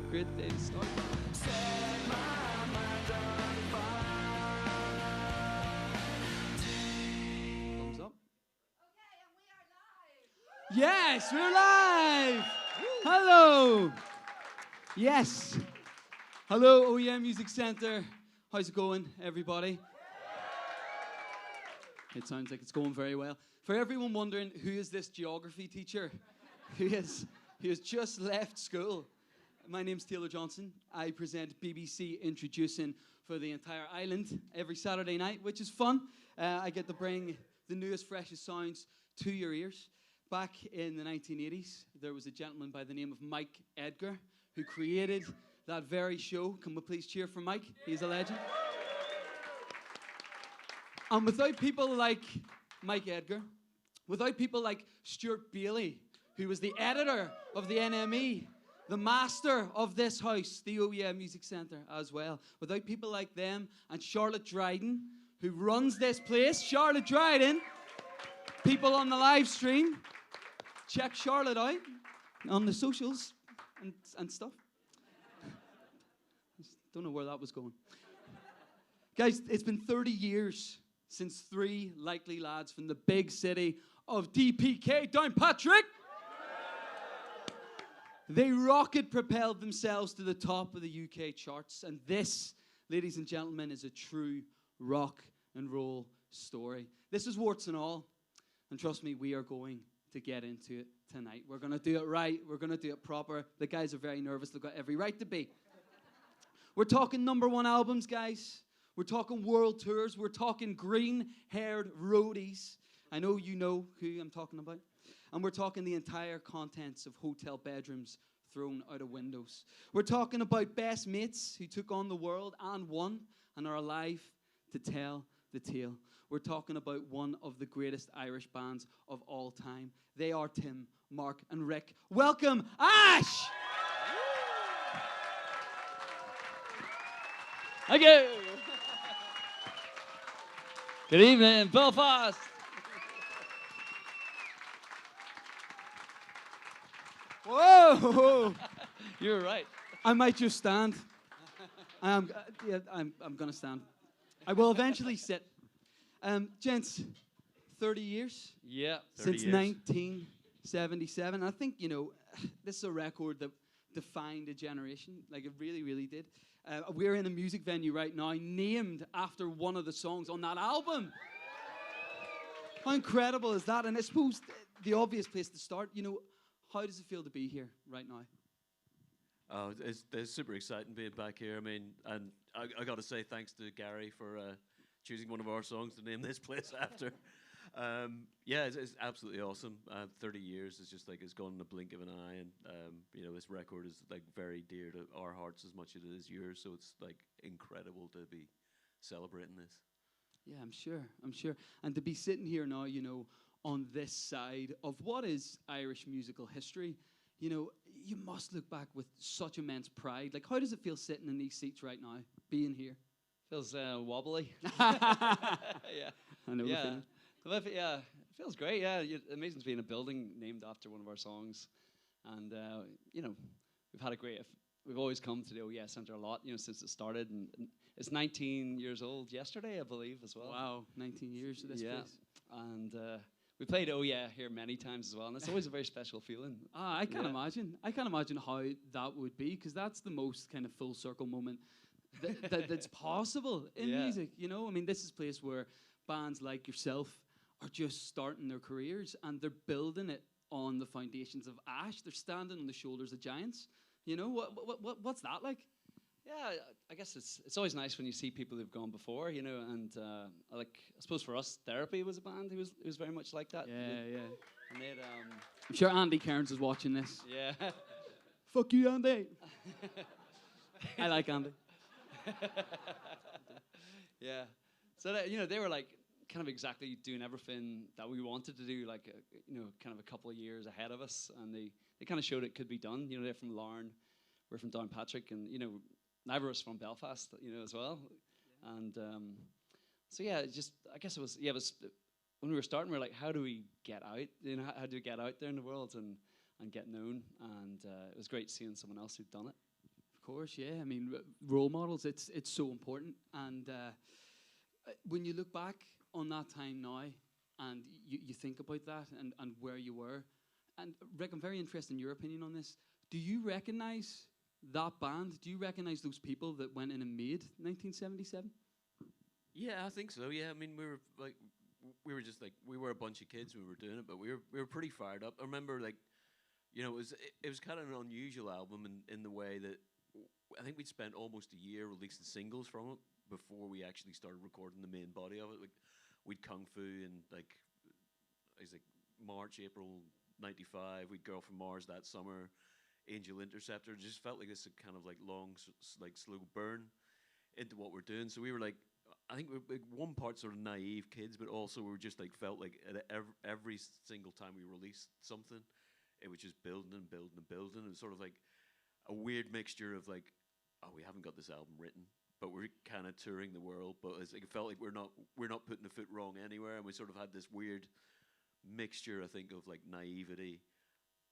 Great day to start. Set my mind on fire. Thumbs up. Okay, and we are live. Yes, we're live. Hello. Yes. Hello, OEM Music Centre. How's it going, everybody? It sounds like it's going very well. For everyone wondering, who is this geography teacher who has just left school? My name's Taylor Johnson. I present BBC Introducing for the entire island every Saturday night, which is fun. I get to bring the newest, freshest sounds to your ears. Back in the 1980s, there was a gentleman by the name of Mike Edgar who created that very show. Can we please cheer for Mike? He's a legend. And without people like Mike Edgar, without people like Stuart Bailey, who was the editor of the NME, the master of this house, the OEM Music Centre as well, without people like them and Charlotte Dryden, who runs this place, Charlotte Dryden, people on the live stream, check Charlotte out on the socials and stuff. Don't know where that was going. Guys, it's been 30 years since three likely lads from the big city of DPK, Downpatrick, they rocket-propelled themselves to the top of the UK charts. And this, ladies and gentlemen, is a true rock and roll story. This is warts and all. And trust me, we are going to get into it tonight. We're going to do it right. We're going to do it proper. The guys are very nervous. They've got every right to be. We're talking #1 albums, guys. We're talking world tours. We're talking green-haired roadies. I know you know who I'm talking about. And we're talking the entire contents of hotel bedrooms thrown out of windows. We're talking about best mates who took on the world and won and are alive to tell the tale. We're talking about one of the greatest Irish bands of all time. They are Tim, Mark, and Rick. Welcome, Ash! Thank you. Good evening, Belfast. Whoa! You're right. I might just stand. I'm going to stand. I will eventually sit. Gents, 30 years? Yeah, 30 since years. 1977. I think, this is a record that defined a generation. Like, it really, really did. We're in a music venue right now named after one of the songs on that album. How incredible is that? And I suppose the obvious place to start, how does it feel to be here right now? Oh, it's super exciting being back here. I mean, and I got to say thanks to Gary for choosing one of our songs to name this place after. Yeah, it's absolutely awesome. 30 years is just like it's gone in a blink of an eye, and this record is like very dear to our hearts as much as it is yours. So it's like incredible to be celebrating this. Yeah, I'm sure. And to be sitting here now, on this side of what is Irish musical history, you must look back with such immense pride. Like, how does it feel sitting in these seats right now, being here? Feels wobbly. Yeah. I know. Yeah. Yeah, it feels great. Yeah, amazing to be in a building named after one of our songs, and we've had a great. We've always come to the OES Centre a lot, since it started, and it's 19 years old yesterday, I believe, as well. Wow, 19 years of this place. And we played Oh Yeah here many times as well, and it's always a very special feeling. I can't imagine. I can't imagine how that would be, because that's the most kind of full circle moment that's possible in music. I mean, this is a place where bands like yourself are just starting their careers, and they're building it on the foundations of ash. They're standing on the shoulders of giants. What's that like? Yeah, I guess it's always nice when you see people who've gone before, and I suppose for us, Therapy was a band who was very much like that. Yeah. And they'd, I'm sure Andy Cairns is watching this. Yeah. Fuck you, Andy. I like Andy. Yeah. So they were like kind of exactly doing everything that we wanted to do, like kind of a couple of years ahead of us, and they kind of showed it could be done. They're from Larne, we're from Downpatrick, and neither of us from Belfast, as well. Yeah. And so yeah, I guess it was when we were starting, we were like, how do we get out? How do we get out there in the world and get known? And it was great seeing someone else who'd done it. course, yeah. I mean, role models, it's so important. And when you look back on that time now, and you think about that and where you were, and Rick, I'm very interested in your opinion on this. Do you recognize that band? Do you recognize those people that went in and made 1977? Yeah, I think so. Yeah, I mean, we were a bunch of kids when we were doing it, but we were pretty fired up. I remember, like, you know, it was kind of an unusual album in the way that I think we'd spent almost a year releasing singles from it before we actually started recording the main body of it. Like, we'd Kung Fu in like it was like March, April '95. We'd Girl from Mars that summer. Angel Interceptor. It just felt like this kind of like long, like slow burn into what we're doing. So we were like, I think we're like one part sort of naive kids, but also we were just like felt like at every single time we released something, it was just building and building and building. It was sort of like a weird mixture of like, oh, we haven't got this album written, but we're kind of touring the world. But it's like, it felt like we're not putting the foot wrong anywhere, and we sort of had this weird mixture, I think, of like naivety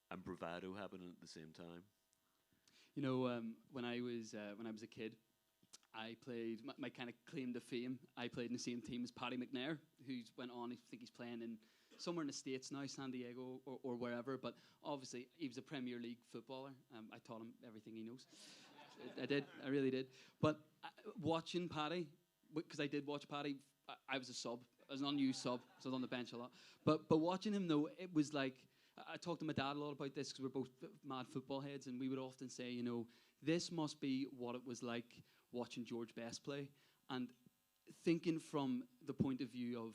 and bravado happening at the same time. You know, when I was a kid, I played my kind of claim to fame. I played in the same team as Paddy McNair, who's went on. I think he's playing in somewhere in the States now, San Diego or wherever. But obviously, he was a Premier League footballer. I taught him everything he knows. I did. I really did. But watching Paddy, because I did watch Paddy, I was a sub. I was an unused sub, so I was on the bench a lot. But watching him, though, it was like, I talked to my dad a lot about this because we're both mad football heads, and we would often say, you know, this must be what it was like watching George Best play, and thinking from the point of view of,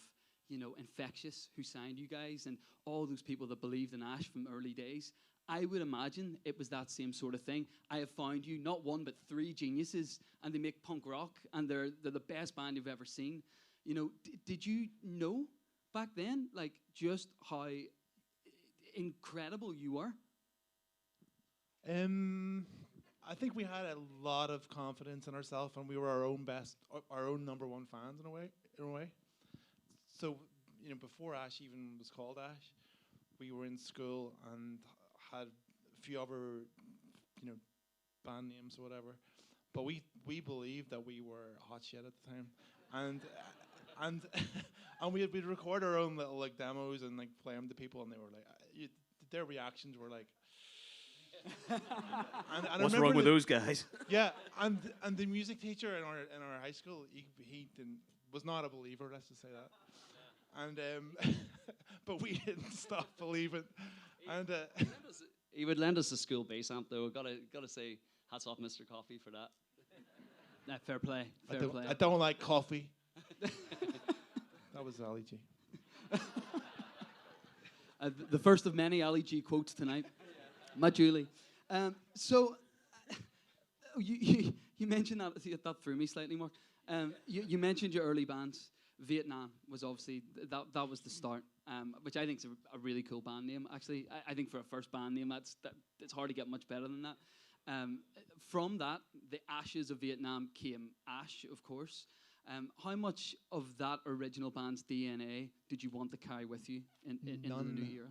you know, Infectious, who signed you guys, and all those people that believed in Ash from early days. I would imagine it was that same sort of thing. I have found you not one but three geniuses, and they make punk rock, and they're the best band you've ever seen. You know, did you know back then, like, just how incredible you were? I think we had a lot of confidence in ourselves, and we were our own number one fans in a way. So, you know, before Ash even was called Ash, we were in school and had a few other, you know, band names or whatever. But we believed that we were hot shit at the time, and we'd record our own little like demos and like play them to people, and they were like, their reactions were like. and What's wrong with those guys? Yeah, and the music teacher in our high school, he was not a believer. Let's just say that. And but we didn't stop believing. And he would lend us a school bass amp, though. Gotta say, hats off, Mr. Coffee, for that. Nah, fair play. I don't like coffee. That was Ali G. The first of many Ali G quotes tonight. My Julie. So you mentioned that threw me slightly more. You mentioned your early bands. Vietnam was obviously that was the start, which I think is a really cool band name. Actually, I think for a first band name, it's hard to get much better than that. From that, the ashes of Vietnam came Ash, of course. How much of that original band's DNA did you want to carry with you into the new era?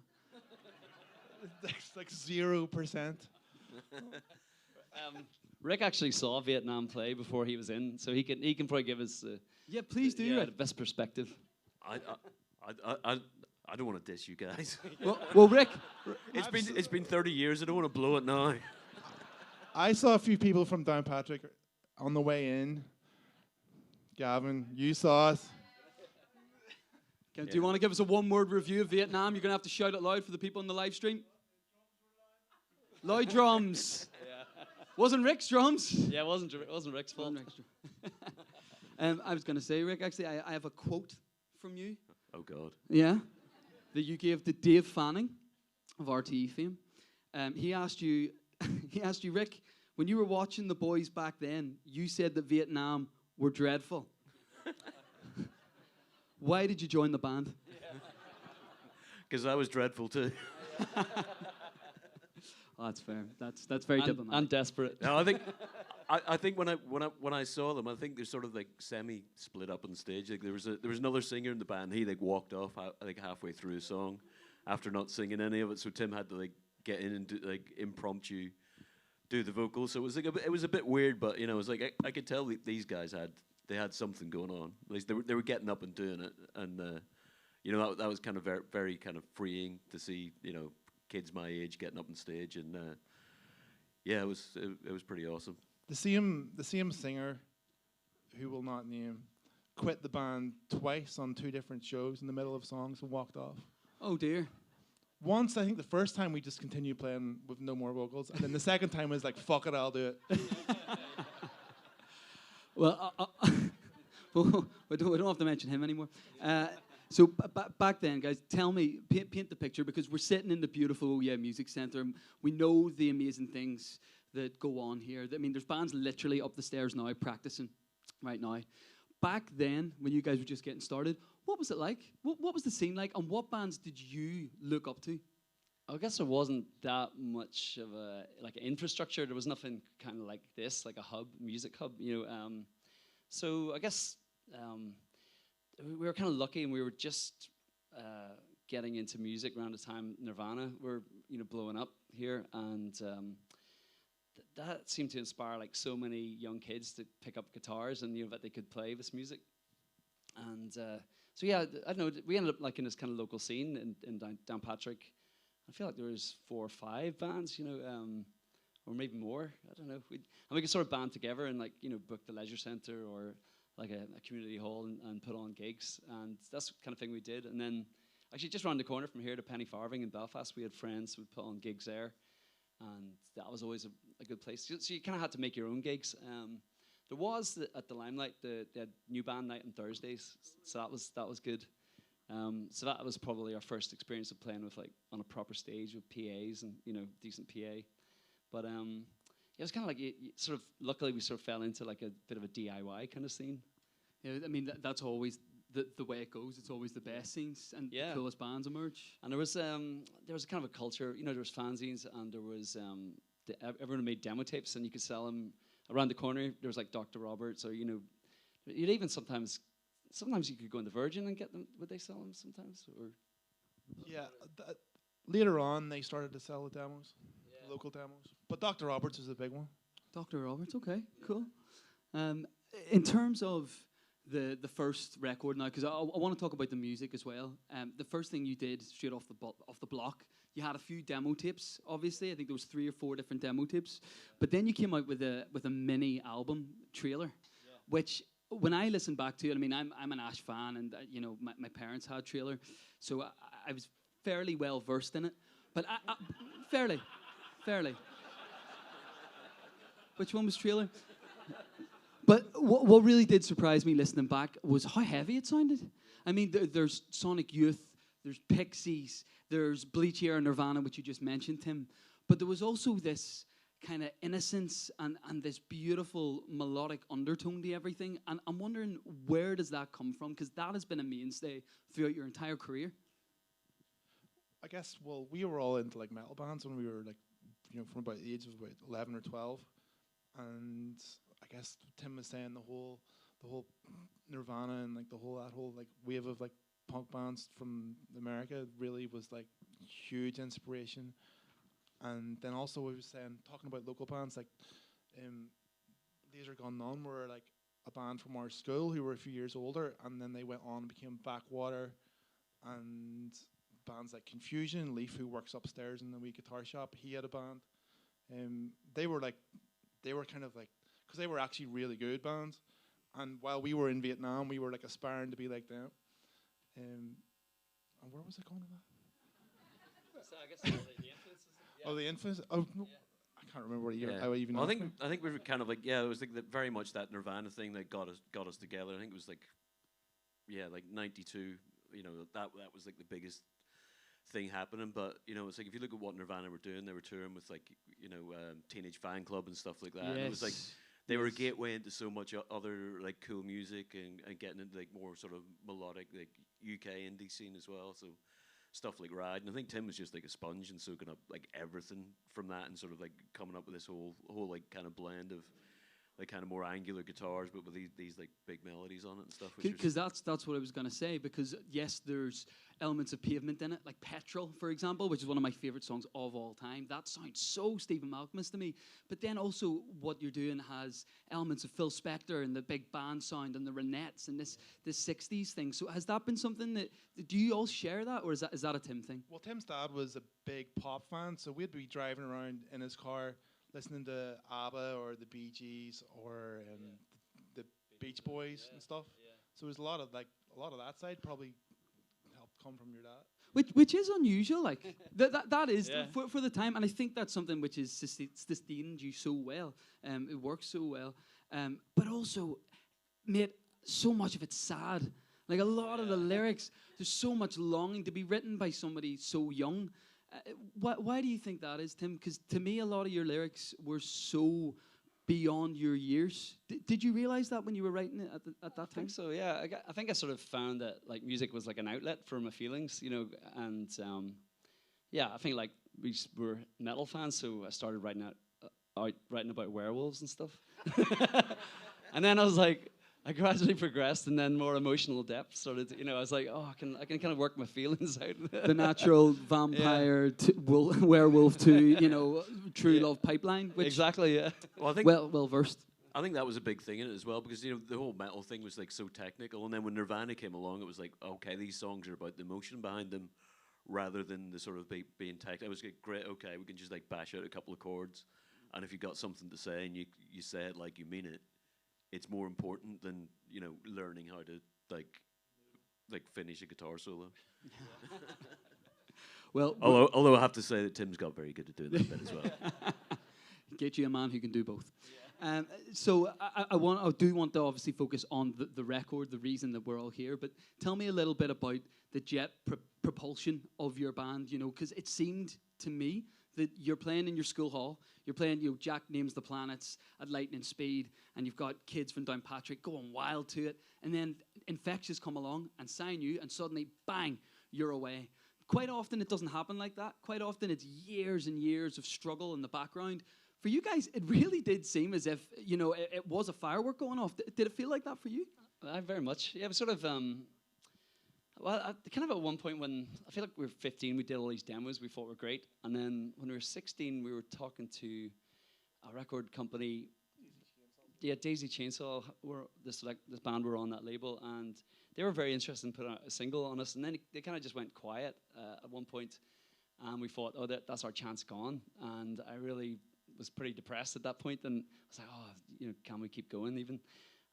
That's like 0%. Rick actually saw Vietnam play before he was in, so he can probably give us yeah, please do the best perspective. I don't want to diss you guys. well, Rick, it's been 30 years. I don't want to blow it now. I saw a few people from Downpatrick on the way in. Gavin, you saw us. Do you want to give us a one-word review of Vietnam? You're going to have to shout it loud for the people on the live stream. Loud drums. Yeah. Wasn't Rick's drums? Yeah, it wasn't Rick's fault. I was going to say, Rick, actually, I have a quote from you. Oh, God. Yeah. That you gave to Dave Fanning of RTE fame. He asked you, Rick, when you were watching the boys back then, you said that Vietnam were dreadful. Why did you join the band? Because I was dreadful too. Oh, that's fair. That's very diplomatic. And desperate. No, I think when I saw them, I think they're sort of like semi split up on stage. Like there was another singer in the band. He like walked off like halfway through a song after not singing any of it. So Tim had to like get in and do like impromptu do the vocals. So it was like it was a bit weird, but you know, it was like I could tell these guys had something going on. At least they were getting up and doing it, and you know that was kind of very, very kind of freeing to see, you know, kids my age getting up on stage, and yeah, it was pretty awesome. The same singer, who will not name, quit the band twice on 2 different shows in the middle of songs and walked off. Oh dear. Once, I think the first time we just continued playing with no more vocals, and then the second time was like, fuck it, I'll do it. Well, we don't have to mention him anymore. So back then, guys, tell me, paint the picture, because we're sitting in the beautiful Music Centre. We know the amazing things that go on here. I mean, there's bands literally up the stairs now practicing right now. Back then, when you guys were just getting started, what was it like? What was the scene like? And what bands did you look up to? I guess there wasn't that much of a like infrastructure. There was nothing kind of like this, like a hub, music hub, you know. So I guess we were kind of lucky, and we were just getting into music around the time Nirvana were, you know, blowing up here, and that seemed to inspire like so many young kids to pick up guitars and, you know, that they could play this music. And so yeah, I don't know, we ended up like in this kind of local scene in Downpatrick. I feel like there was 4 or 5 bands, you know, or maybe more. I don't know. And we could sort of band together and, like, you know, book the leisure centre or like a community hall and put on gigs. And that's the kind of thing we did. And then actually just around the corner from here to Penny Farthing in Belfast, we had friends who would put on gigs there. And that was always a good place. So you kind of had to make your own gigs. There was at the Limelight, they had new band night on Thursdays, so that was good. So that was probably our first experience of playing with, like, on a proper stage with PAs and, you know, decent PA. But it was kind of like sort of, luckily we sort of fell into like a bit of a DIY kind of scene. Yeah, I mean that's always the way it goes. It's always the best scenes and the coolest bands emerge. And there was kind of a culture, you know, there was fanzines, and there was everyone made demo tapes, and you could sell them around the corner. There was like Dr. Roberts, or, you know, you'd even sometimes you could go into Virgin and get them. Would they sell them sometimes? Or Yeah, later on they started to sell the demos, local demos. But Dr. Roberts is a big one. Dr. Roberts, okay, cool. In terms of the first record now, because I want to talk about the music as well. The first thing you did straight off the block, you had a few demo tapes. Obviously, I think there was 3 or 4 different demo tapes. But then you came out with a mini album trailer, which when I listen back to it, I mean, I'm an Ash fan, and you know, my parents had Trailer, so I was fairly well versed in it. But I fairly. Which one was Trailer? But what really did surprise me listening back was how heavy it sounded. I mean, there's Sonic Youth, there's Pixies, there's Bleach Era Nirvana, which you just mentioned, Tim. But there was also this kind of innocence and this beautiful melodic undertone to everything. And I'm wondering, where does that come from? Because that has been a mainstay throughout your entire career. I guess, well, we were all into like metal bands when we were like, you know, from about the age of about 11 or 12. And I guess Tim was saying the whole Nirvana and like that whole like wave of like punk bands from America really was like huge inspiration. And then also we were saying, talking about local bands, like Laser Gone Numb were like a band from our school who were a few years older, and then they went on and became Backwater, and bands like Confusion, Leaf, who works upstairs in the wee guitar shop, he had a band. They were kind of like, because they were actually really good bands, and while we were in Vietnam, we were like aspiring to be like them. And where was I going with that? so I guess the influences. Oh, the influence. Oh, no, I can't remember what year. Yeah. How I even. Well, I think we were kind of like, it was like very much that Nirvana thing that got us together. I think it was like, like 92. You know, that was like the biggest thing happening. But you know, it's like if you look at what Nirvana were doing, they were touring with like, you know, Teenage Fan Club and stuff like that. Yes. And it was like they were a gateway into so much other like cool music and getting into like more sort of melodic like UK indie scene as well. So stuff like Ride, and I think Tim was just like a sponge and soaking up like everything from that, and sort of like coming up with this whole like kind of blend of like kind of more angular guitars, but with these like big melodies on it and stuff. Because that's what I was going to say. Because yes, there's elements of Pavement in it, like Petrol, for example, which is one of my favorite songs of all time. That sounds so Stephen Malcolmist to me. But then also what you're doing has elements of Phil Spector and the big band sound and the Ronettes and this 60s thing. So has that been something that, do you all share that, or is that a Tim thing? Well, Tim's dad was a big pop fan, so we'd be driving around in his car listening to ABBA or the Bee Gees or the Beach Boys and stuff. Yeah. So there's a lot of that side probably helped come from your dad. Which is unusual, like that is for the time, and I think that's something which is sustained you so well. It works so well, but also, mate, so much of it's sad. Like a lot of the lyrics, there's so much longing to be written by somebody so young. Why do you think that is, Tim? Because to me, a lot of your lyrics were so beyond your years. Did you realize that when you were writing it at that time? I think so, yeah. I think I sort of found that like music was like an outlet for my feelings, and I think like we were metal fans, so I started writing about werewolves and stuff. And then I gradually progressed, and then more emotional depth started. I was like, oh, I can kind of work my feelings out. The natural vampire, werewolf to true love pipeline. Which exactly, yeah. Well, I think well versed. I think that was a big thing in it as well, because the whole metal thing was like so technical, and then when Nirvana came along, it was like, okay, these songs are about the emotion behind them, rather than the sort of being technical. It was like, great, okay, we can just like bash out a couple of chords, and if you got something to say and you say it like you mean it. It's more important than learning how to like finish a guitar solo. Well, although I have to say that Tim's got very good at doing that bit as well. Get you a man who can do both. So I do want to obviously focus on the record, the reason that we're all here. But tell me a little bit about the jet propulsion of your band. Because it seemed to me that you're playing in your school hall, you're playing, Jack Names the Planets at lightning speed, and you've got kids from Downpatrick going wild to it, and then Infectious come along and sign you, and suddenly, bang, you're away. Quite often it doesn't happen like that. Quite often it's years and years of struggle in the background. For you guys, it really did seem as if, it was a firework going off. Did it feel like that for you? Very much. Yeah, it was sort of... kind of at one point when I feel like we were 15, we did all these demos we thought were great, and then when we were 16, we were talking to a record company. Daisy Chainsaw were this band were on that label, and they were very interested in putting out a single on us, and then they kind of just went quiet at one point, and we thought, oh, that's our chance gone, and I really was pretty depressed at that point, and I was like, oh, can we keep going even?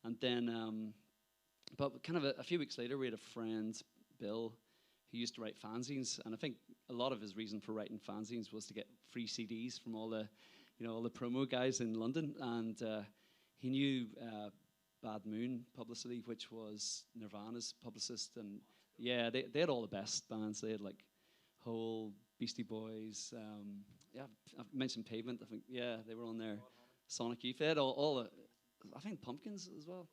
And then, but kind of a few weeks later, we had a friend, Bill, who used to write fanzines, and I think a lot of his reason for writing fanzines was to get free CDs from all the promo guys in London, and he knew Bad Moon Publicity, which was Nirvana's publicist, and they had all the best bands. They had like Hole, Beastie Boys, I've mentioned Pavement. I think they were on there. Sonic Youth, they had all the, I think Pumpkins as well.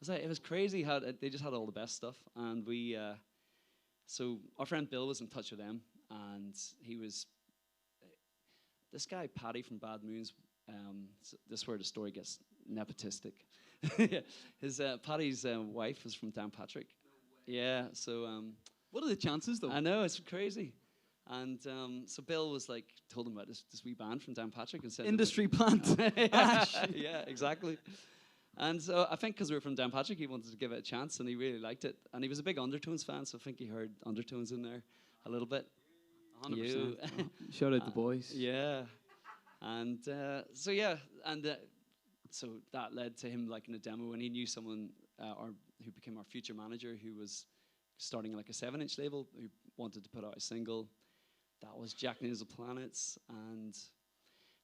It was crazy how they just had all the best stuff, and so our friend Bill was in touch with them, and he was this guy Paddy from Bad Moons. This is where the story gets nepotistic. His Paddy's wife was from Downpatrick. Yeah, so what are the chances, though? I know, it's crazy. And so Bill was like, told him about this wee band from Downpatrick and said, industry plant. Yeah, exactly. And so I think because we were from Downpatrick, he wanted to give it a chance, and he really liked it. And he was a big Undertones fan, so I think he heard Undertones in there a little bit. 100%. Shout out the boys. Yeah. And so that led to him liking a demo, and he knew someone who became our future manager, who was starting like a 7-inch label, who wanted to put out a single. That was Jack Names the Planets, and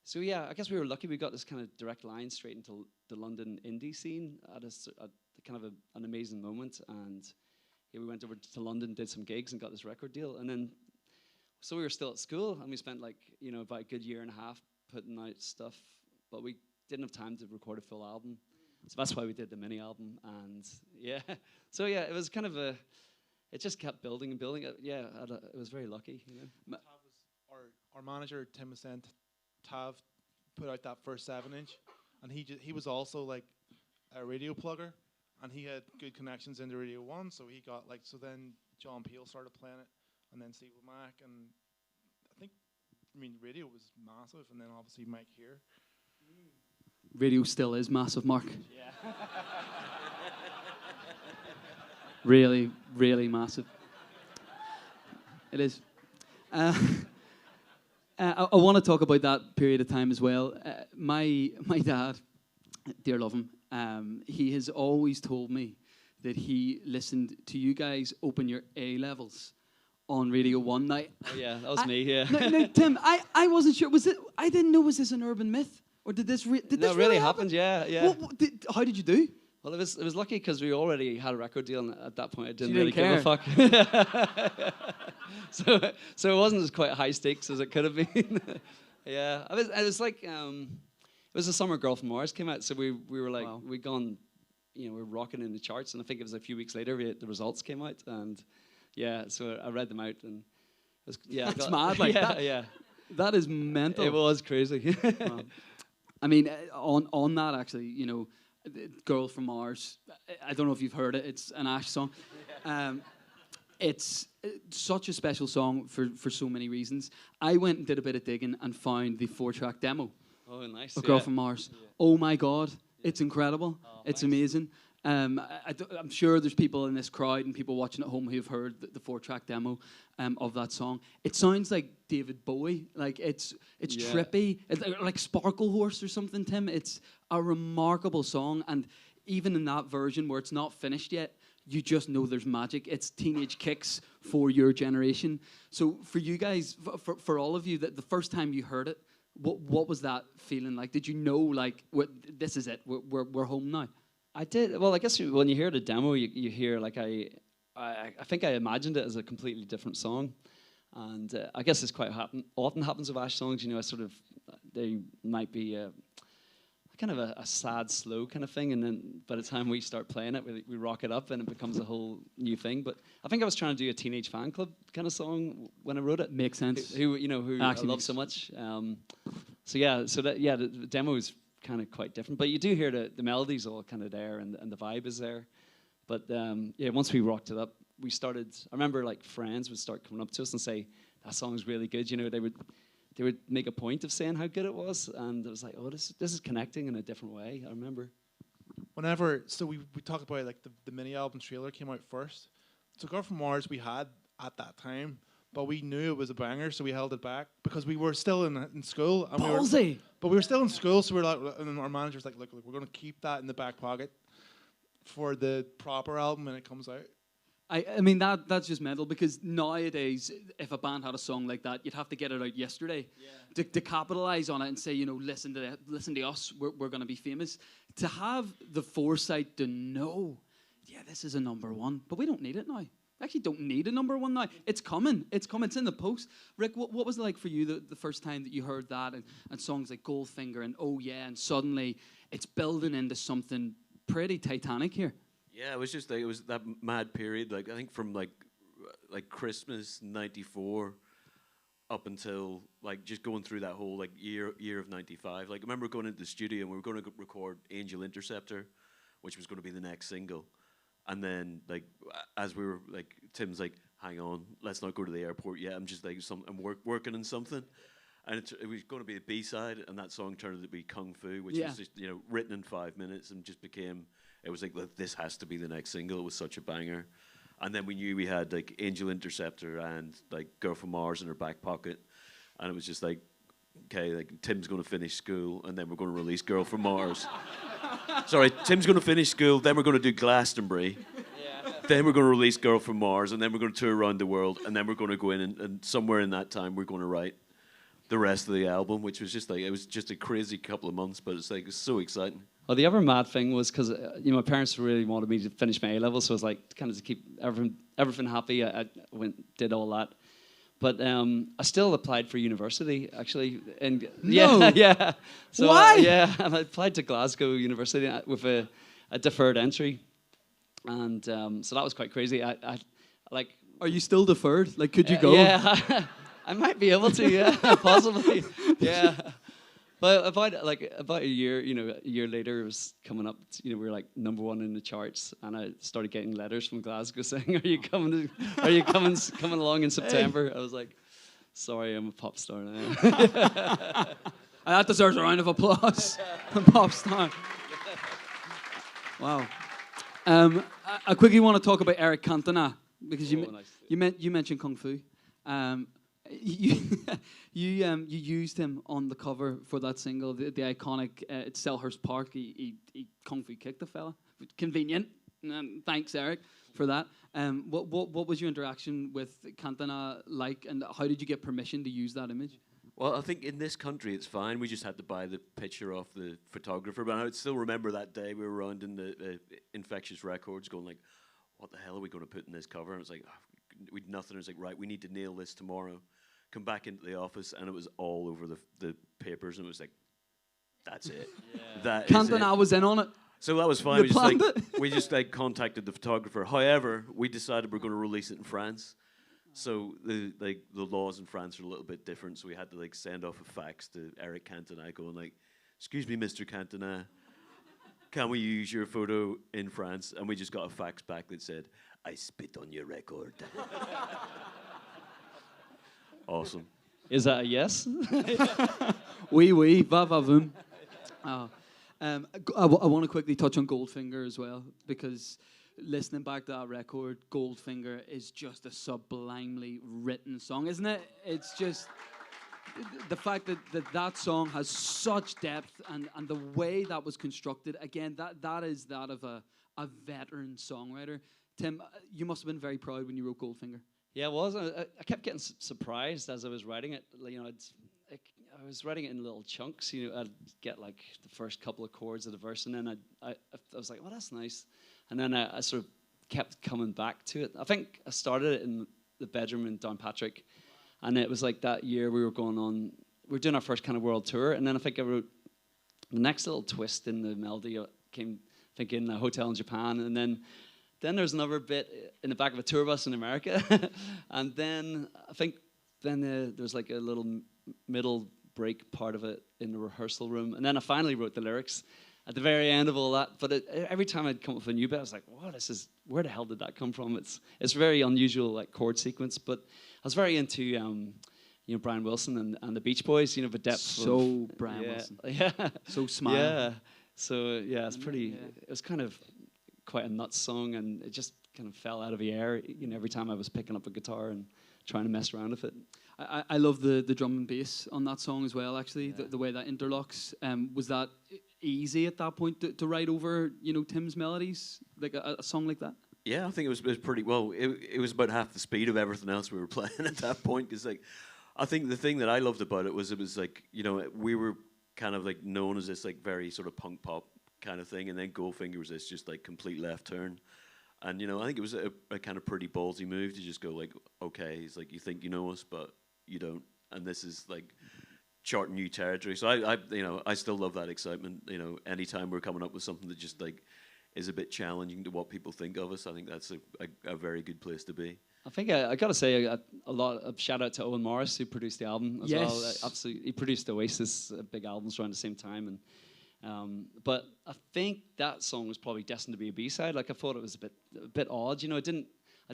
so I guess we were lucky. We got this kind of direct line straight into the London indie scene at kind of an amazing moment, and we went over to London, did some gigs, and got this record deal, and then so we were still at school, and we spent about a good year and a half putting out stuff, but we didn't have time to record a full album, so that's why we did the mini album, and it was kind of it just kept building and building. It was very lucky. Tav was our manager, Tim was sent. Tav put out that first 7-inch, and he was also like a radio plugger, and he had good connections into Radio 1, so he got like, so then John Peel started playing it, and then Steve Mac, and I mean, radio was massive, and then obviously Mike here. Radio still is massive, Mark. Yeah. Really, really massive. It is. I want to talk about that period of time as well. My dad, dear love him, he has always told me that he listened to you guys open your A levels on Radio 1 night. Oh yeah, that was me. Yeah. No, Tim, I wasn't sure. Was it? I didn't know. Was this an urban myth, or did this? This really happened? Yeah, yeah. How did you do? Well, it was lucky because we already had a record deal, and at that point I didn't You really didn't give a fuck. so it wasn't as quite high stakes as it could have been. Yeah, it was like it was the summer Girl from Mars came out, so we were like we'd gone, we were rocking in the charts, and I think it was a few weeks later the results came out, and yeah, so I read them out, and it was, that's mad. Like yeah, that is mental. It was crazy. Wow. I mean, on that actually, Girl from Mars. I don't know if you've heard it. It's an Ash song. It's such a special song for so many reasons. I went and did a bit of digging and found the 4-track demo Oh, nice. of Girl from Mars. Yeah. Oh my God, it's incredible. It's amazing. I'm sure there's people in this crowd and people watching at home who have heard the 4-track demo of that song. It sounds like David Bowie. Like it's trippy. It's like Sparkle Horse or something, Tim. It's a remarkable song, and even in that version where it's not finished yet, you just know there's magic. It's teenage kicks for your generation. So for you guys, for all of you, that the first time you heard it, what was that feeling like? Did you know, like, this is it? We're home now? I did. Well, I guess when you hear the demo, you hear like I think I imagined it as a completely different song, and I guess this quite often happens with Ash songs. They might be kind of a sad, slow kind of thing, and then by the time we start playing it, we rock it up, and it becomes a whole new thing. But I think I was trying to do a Teenage Fan Club kind of song when I wrote it. Makes sense. Who I love so much. The demo is kind of quite different, but you do hear the melodies all kind of there, and the vibe is there. But once we rocked it up, we started. I remember like friends would start coming up to us and say, "That song's really good." They would make a point of saying how good it was, and it was like, "Oh, this is connecting in a different way." I remember. So we talked about like the mini album trailer came out first. So Girl from Mars we had at that time, but we knew it was a banger, so we held it back because we were still in school. And Ballsy. But we were still in school, so we were like, and our manager's like, look, we're going to keep that in the back pocket for the proper album when it comes out. I mean, that's just mental, because nowadays, if a band had a song like that, you'd have to get it out yesterday to capitalize on it and say, listen to us, we're going to be famous. To have the foresight to know, this is a number one, but we don't need it now. We actually don't need a number one now. It's coming. It's in the post. Rick, what was it like for you the first time that you heard that and songs like Goldfinger and Oh Yeah, and suddenly it's building into something pretty titanic here? Yeah, it was just like, it was that mad period. Like I think from like Christmas '94 up until like just going through that whole like year of '95. Like I remember going into the studio and we were going to record Angel Interceptor, which was going to be the next single. And then like as we were like, Tim's like, hang on, let's not go to the airport yet. I'm just like I'm working on something. And it was going to be a B-side, and that song turned out to be Kung Fu, which was just written in 5 minutes and just became. It was like, this has to be the next single. It was such a banger. And then we knew we had like Angel Interceptor and like Girl from Mars in our back pocket. And it was just like, okay, like Tim's going to finish school and then we're going to release Girl from Mars. Sorry, Tim's going to finish school, then we're going to do Glastonbury. Then we're going to release Girl from Mars, and then we're going to tour around the world, and then we're going to go in and somewhere in that time we're going to write the rest of the album, which was just like, it was just a crazy couple of months, but it's like, it's so exciting. Well, the other mad thing was because my parents really wanted me to finish my A level, so it was like kind of to keep everything happy. I did all that, but I still applied for university actually. And yeah. So, why? And I applied to Glasgow University with a deferred entry, and so that was quite crazy. I like. Are you still deferred? Like, could you go? Yeah, I might be able to. Yeah, possibly. Yeah. But about a year, a year later, it was coming up. We were like #1 in the charts, and I started getting letters from Glasgow saying, "Are you coming? Are you coming along in September?" I was like, "Sorry, I'm a pop star now." That deserves a round of applause. Pop star. Wow. I quickly want to talk about Eric Cantona because Nice. you mentioned kung fu. You you used him on the cover for that single, the iconic it's Selhurst Park. He kung fu kicked the fella. Convenient. Thanks, Eric, for that. What was your interaction with Cantona like, and how did you get permission to use that image? Well, I think in this country it's fine. We just had to buy the picture off the photographer. But I would still remember that day we were around in the Infectious Records going like, what the hell are we going to put in this cover? And it's like, we'd nothing. It's like, right, we need to nail this tomorrow. Come back into the office, and it was all over the papers, and it was like, that's it. Yeah. That Cantona was in on it. So that was fine. You We just contacted the photographer. However, we decided we're going to release it in France. So the laws in France are a little bit different. So we had to send off a fax to Eric Cantona going like, "Excuse me, Mr. Cantona, can we use your photo in France?" And we just got a fax back that said, "I spit on your record." Awesome. Is that a yes? Oui, va va voom. I want to quickly touch on Goldfinger as well, because listening back to that record, Goldfinger is just a sublimely written song, isn't it? It's just the fact that song has such depth, and the way that was constructed, again, that is that of a veteran songwriter. Tim, you must have been very proud when you wrote Goldfinger. Yeah, it was. I kept getting surprised as I was writing it. I was writing it in little chunks. I'd get the first couple of chords of the verse, and then I was like, "Oh, that's nice." And then I sort of kept coming back to it. I think I started it in the bedroom in Downpatrick, and it was like that year we were doing our first kind of world tour, and then I think I wrote the next little twist in the melody. Came thinking a hotel in Japan, and then there's another bit in the back of a tour bus in America, and then I think there's like a little middle break part of it in the rehearsal room, and then I finally wrote the lyrics at the very end of all that. But every time I'd come up with a new bit, I was like, "Wow, where the hell did that come from?" It's very unusual chord sequence, but I was very into Brian Wilson and the Beach Boys. The depth. So Brian Wilson. Yeah. So smile. Yeah. So yeah, it's pretty. Yeah. It was kind of quite a nuts song, and it just kind of fell out of the air. Every time I was picking up a guitar and trying to mess around with it. I love the drum and bass on that song as well. Actually, the way that interlocks. Was that easy at that point to write over Tim's melodies, like a song like that? Yeah, I think it was pretty well. It was about half the speed of everything else we were playing at that point. Because I think the thing that I loved about it was we were kind of known as this very sort of punk pop kind of thing, and then Goldfinger was this just complete left turn. And I think it was a kind of pretty ballsy move to just go okay, he's you think you know us, but you don't, and this is charting new territory. So I still love that excitement. Anytime we're coming up with something that just is a bit challenging to what people think of us, I think that's a very good place to be. I think I got to say a lot of shout out to Owen Morris, who produced the album as well. Absolutely, he produced Oasis, big albums around the same time, and. But I think that song was probably destined to be a B-side. I thought it was a bit odd. I didn't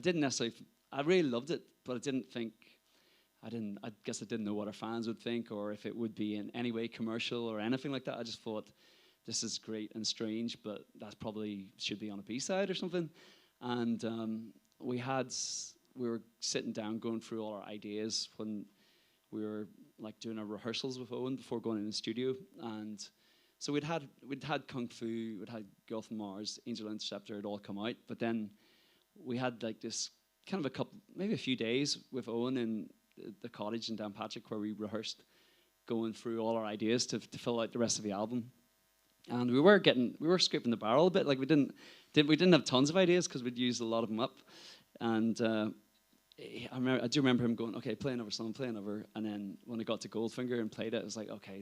necessarily. I really loved it, but I guess I didn't know what our fans would think, or if it would be in any way commercial or anything like that. I just thought this is great and strange, but that probably should be on a B-side or something. And we were sitting down going through all our ideas when we were doing our rehearsals with Owen before going in the studio, and. So we'd had Kung Fu, we'd had Girl from Mars, Angel Interceptor, had all come out, but then we had this kind of maybe a few days with Owen in the cottage in Downpatrick where we rehearsed, going through all our ideas to fill out the rest of the album, and we were scraping the barrel a bit. We didn't have tons of ideas because we'd used a lot of them up, and I do remember him going, "Okay, play another song, play another," and then when I got to Goldfinger and played it, I was like, "Okay,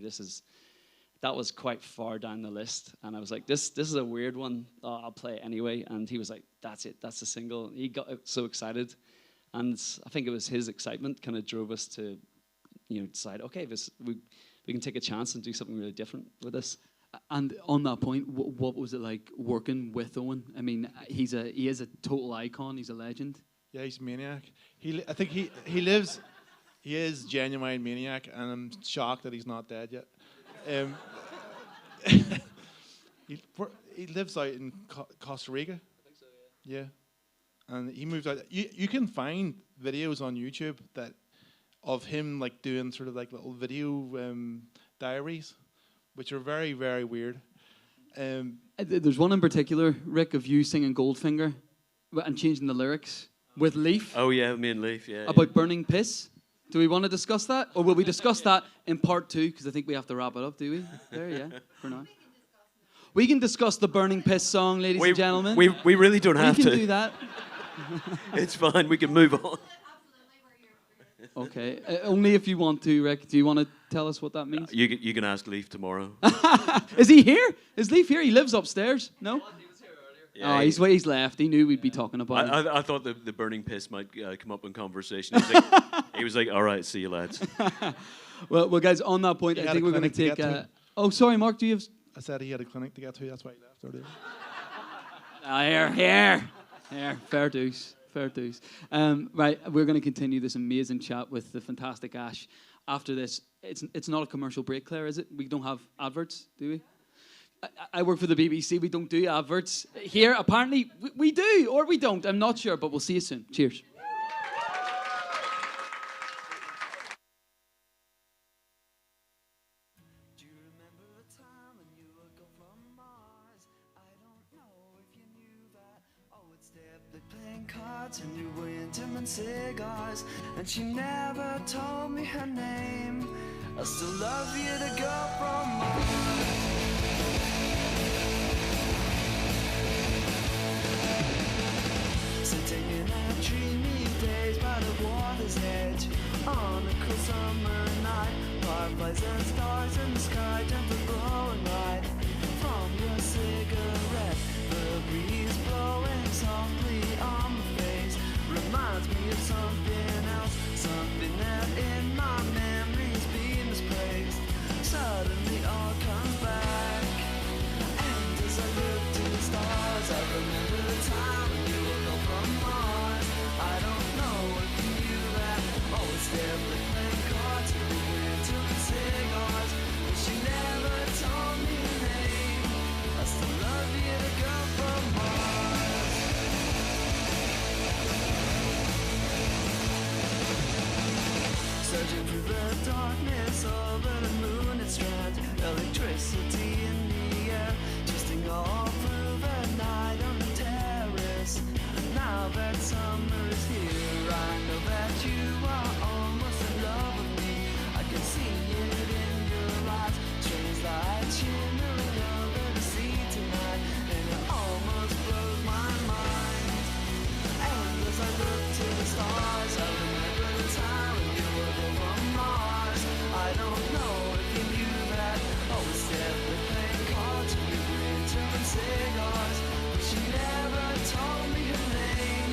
that was quite far down the list," and I was like, "This is a weird one. I'll play it anyway." And he was like, "That's it. That's the single." He got so excited, and I think it was his excitement kind of drove us to, decide, okay, we we can take a chance and do something really different with this. And on that point, what was it like working with Owen? I mean, he is a total icon. He's a legend. Yeah, he's a maniac. I think he lives. He is genuine maniac, and I'm shocked that he's not dead yet. He lives out in Costa Rica. I think so, yeah. Yeah, and he moved out. You can find videos on YouTube of him like doing sort of like little video diaries, which are very, very weird. There's one in particular, Rick, of you singing Goldfinger and changing the lyrics with Leaf. Oh yeah, me and Leaf. Yeah. About burning piss. Do we want to discuss that, or will we discuss that in part 2? Because I think we have to wrap it up. Do we? There, yeah. For now, we can discuss the burning piss song, ladies and gentlemen. We really don't have to. We can do that. It's fine. We can move on. Okay. Only if you want to, Rick. Do you want to tell us what that means? You can ask Leaf tomorrow. Is he here? Is Leaf here? He lives upstairs. No. Yeah, he's left. He knew we'd be talking about it. I thought the burning piss might come up in conversation. He was like, all right, see you lads. well, guys, on that point, I think we're going to take... oh, sorry, Mark, do you have... I said he had a clinic to get to. That's why he left earlier. Here. Fair dues. Right, we're going to continue this amazing chat with the fantastic Ash. After this, it's not a commercial break, Claire, is it? We don't have adverts, do we? I work for the BBC. We don't do adverts. Here, apparently, we do, or we don't. I'm not sure, but we'll see you soon. Cheers. Do you remember a time when you were gone from Mars? I don't know if you knew that. Oh, it's Debbie playing cards and you were into cigars, and she never told me her name. I still love you, the girl from Mars. Sitting in our dreamy days by the water's edge, on a cool summer night, fireflies and stars in the sky, gentle blowing light from your cigarette. The breeze blowing softly on my face reminds me of something else, something that in my memories been misplaced. Suddenly all comes back, and as I look to the stars, I remember the time when you were gone from Mars. I don't know if you knew that. Oh, it's Debbie playing cards and we went to the cigars, but she never told me her name. I still love you, the girl from Mars. Searching through the darkness over the moonlit strand, electricity in the air, twisting all through the night on the terrace. Now that summer is here, I know that you are almost in love with me. I can see it in your eyes, strange light shimmering over the sea tonight, and it almost blows my mind. And as I look to the stars, I remember the time when you were gone from Mars. I don't know if you knew that. Oh, it's Debbie playing cards and we were into cigars, but she never told me her name.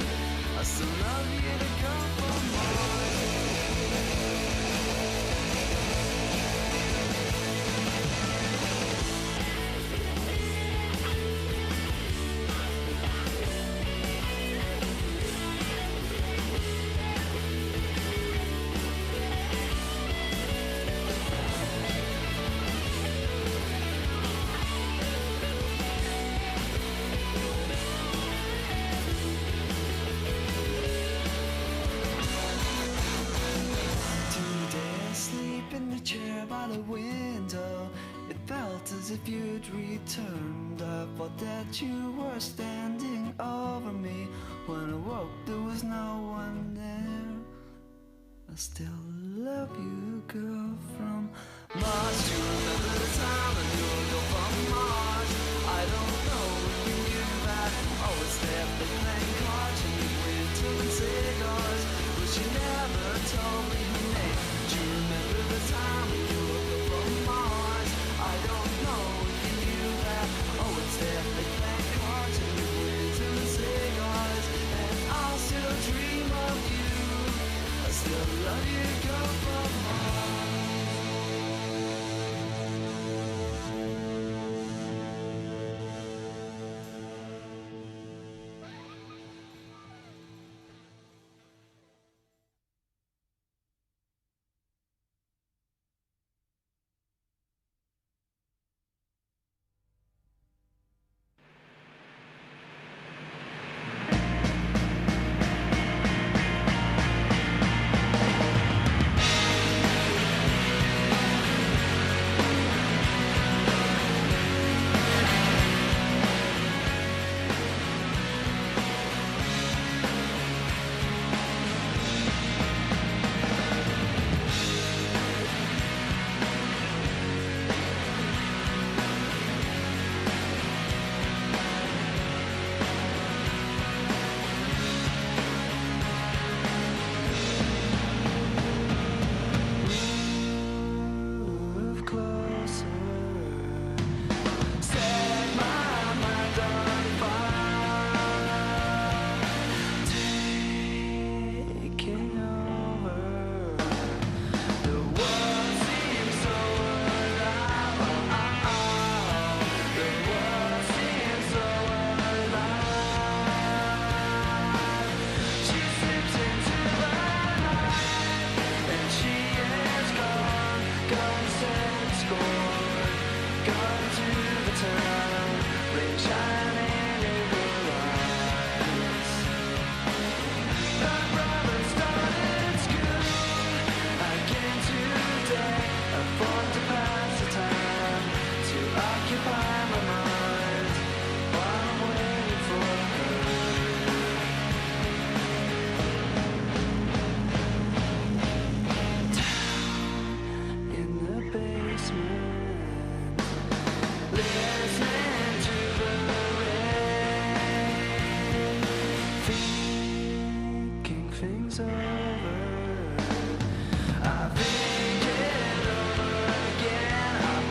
I still love you, the girl from Mars. Today I sleep in the chair by the window. It felt as if you'd returned. I thought that you were standing over me. When I woke, there was no one there. I still love you, girl from Mars. Do you remember the time when you were gone from Mars? I don't know if you knew that. Oh, it's Debbie playing cards and we went to cigars, but she never told me her name. Do you remember the time when you were gone from Mars? I don't know if you knew that. Oh, it's Debbie playing cards and we went to cigars, and I'll still dream of you. I still love you, girl from Mars. listening to the rain, thinking things over. I think it over again.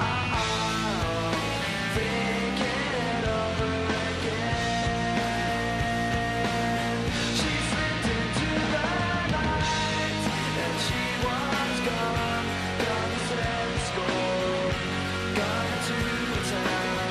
Think it over again. She slipped into the night and she was gone. Gone to set the score. Gone to town.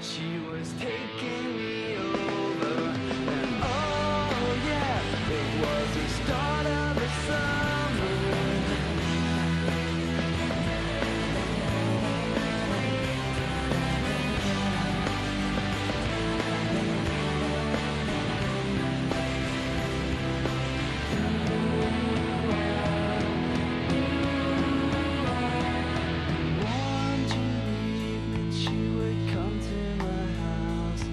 She was taking me over, and oh yeah, it was the start of the summer. One June evening she would come to my house,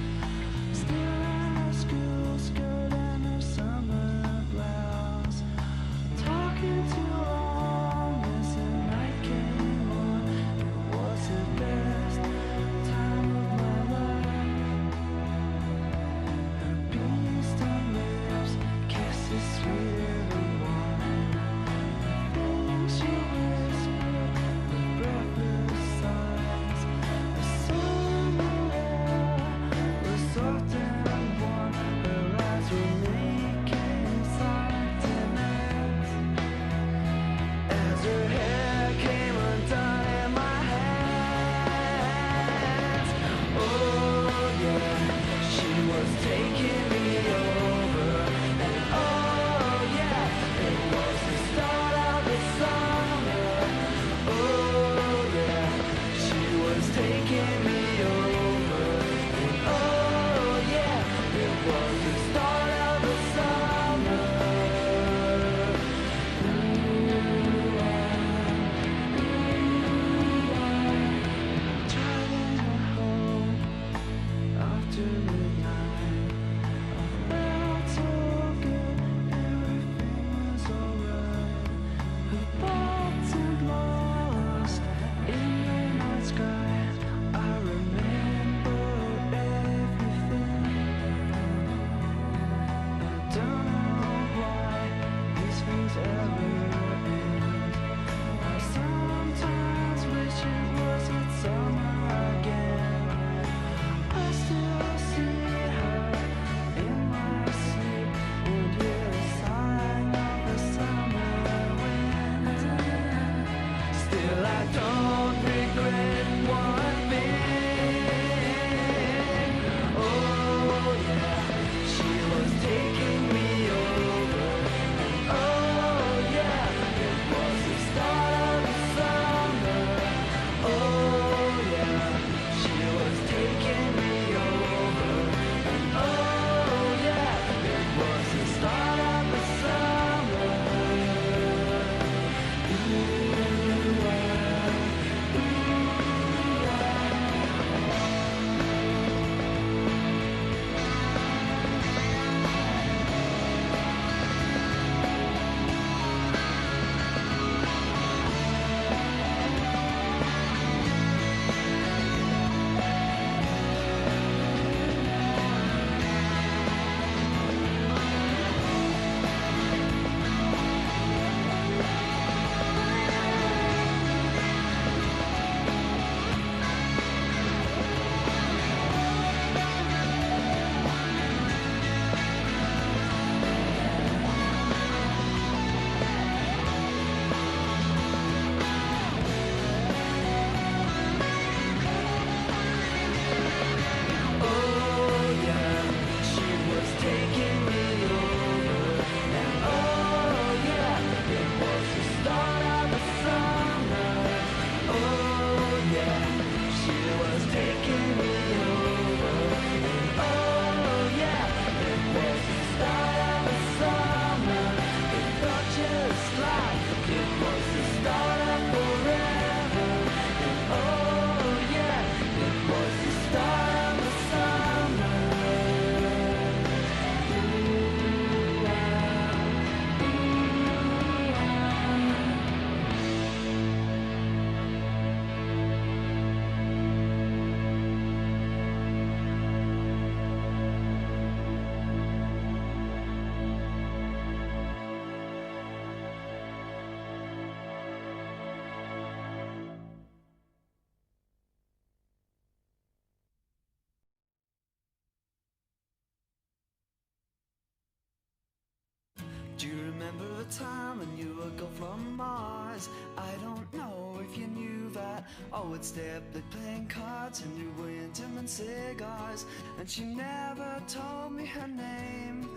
remember the time when you would go from Mars. I don't know if you knew that. I would stay up late playing cards and you were into and cigars. And she never told me her name.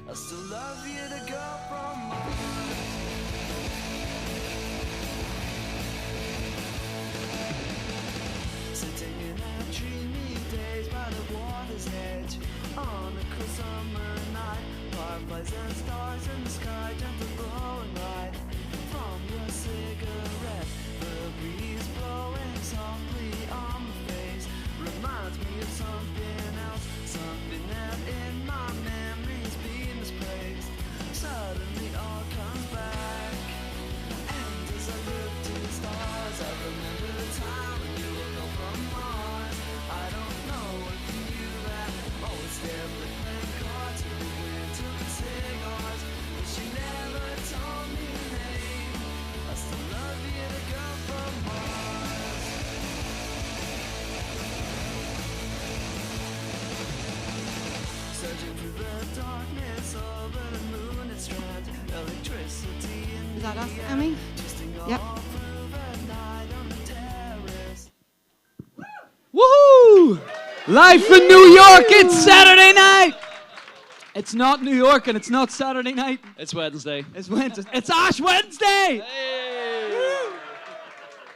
I still love you, the girl from Mars. Sitting in our dreamy days by the water's edge on a cool summer night, fireflies and stars in the sky, gentle glowing light from your cigarette. The breeze blowing softly on my face reminds me of something else, something that in my memories be misplaced. Suddenly all comes back, and as I look to the stars, I remember the time when you were gone from Mars. I don't know if you knew that. Always there with playing cards, and we went to the cigars, but she never told me her name. I still love you, the girl from Mars. Searching through the darkness over the moonlit strand, electricity in Is that the us, air, Emmy? twisting Yep. all through the night on the terrace. Woohoo! Live from New York, it's Saturday night! It's not New York and it's not Saturday night. It's Wednesday. It's Wednesday. It's Ash Wednesday!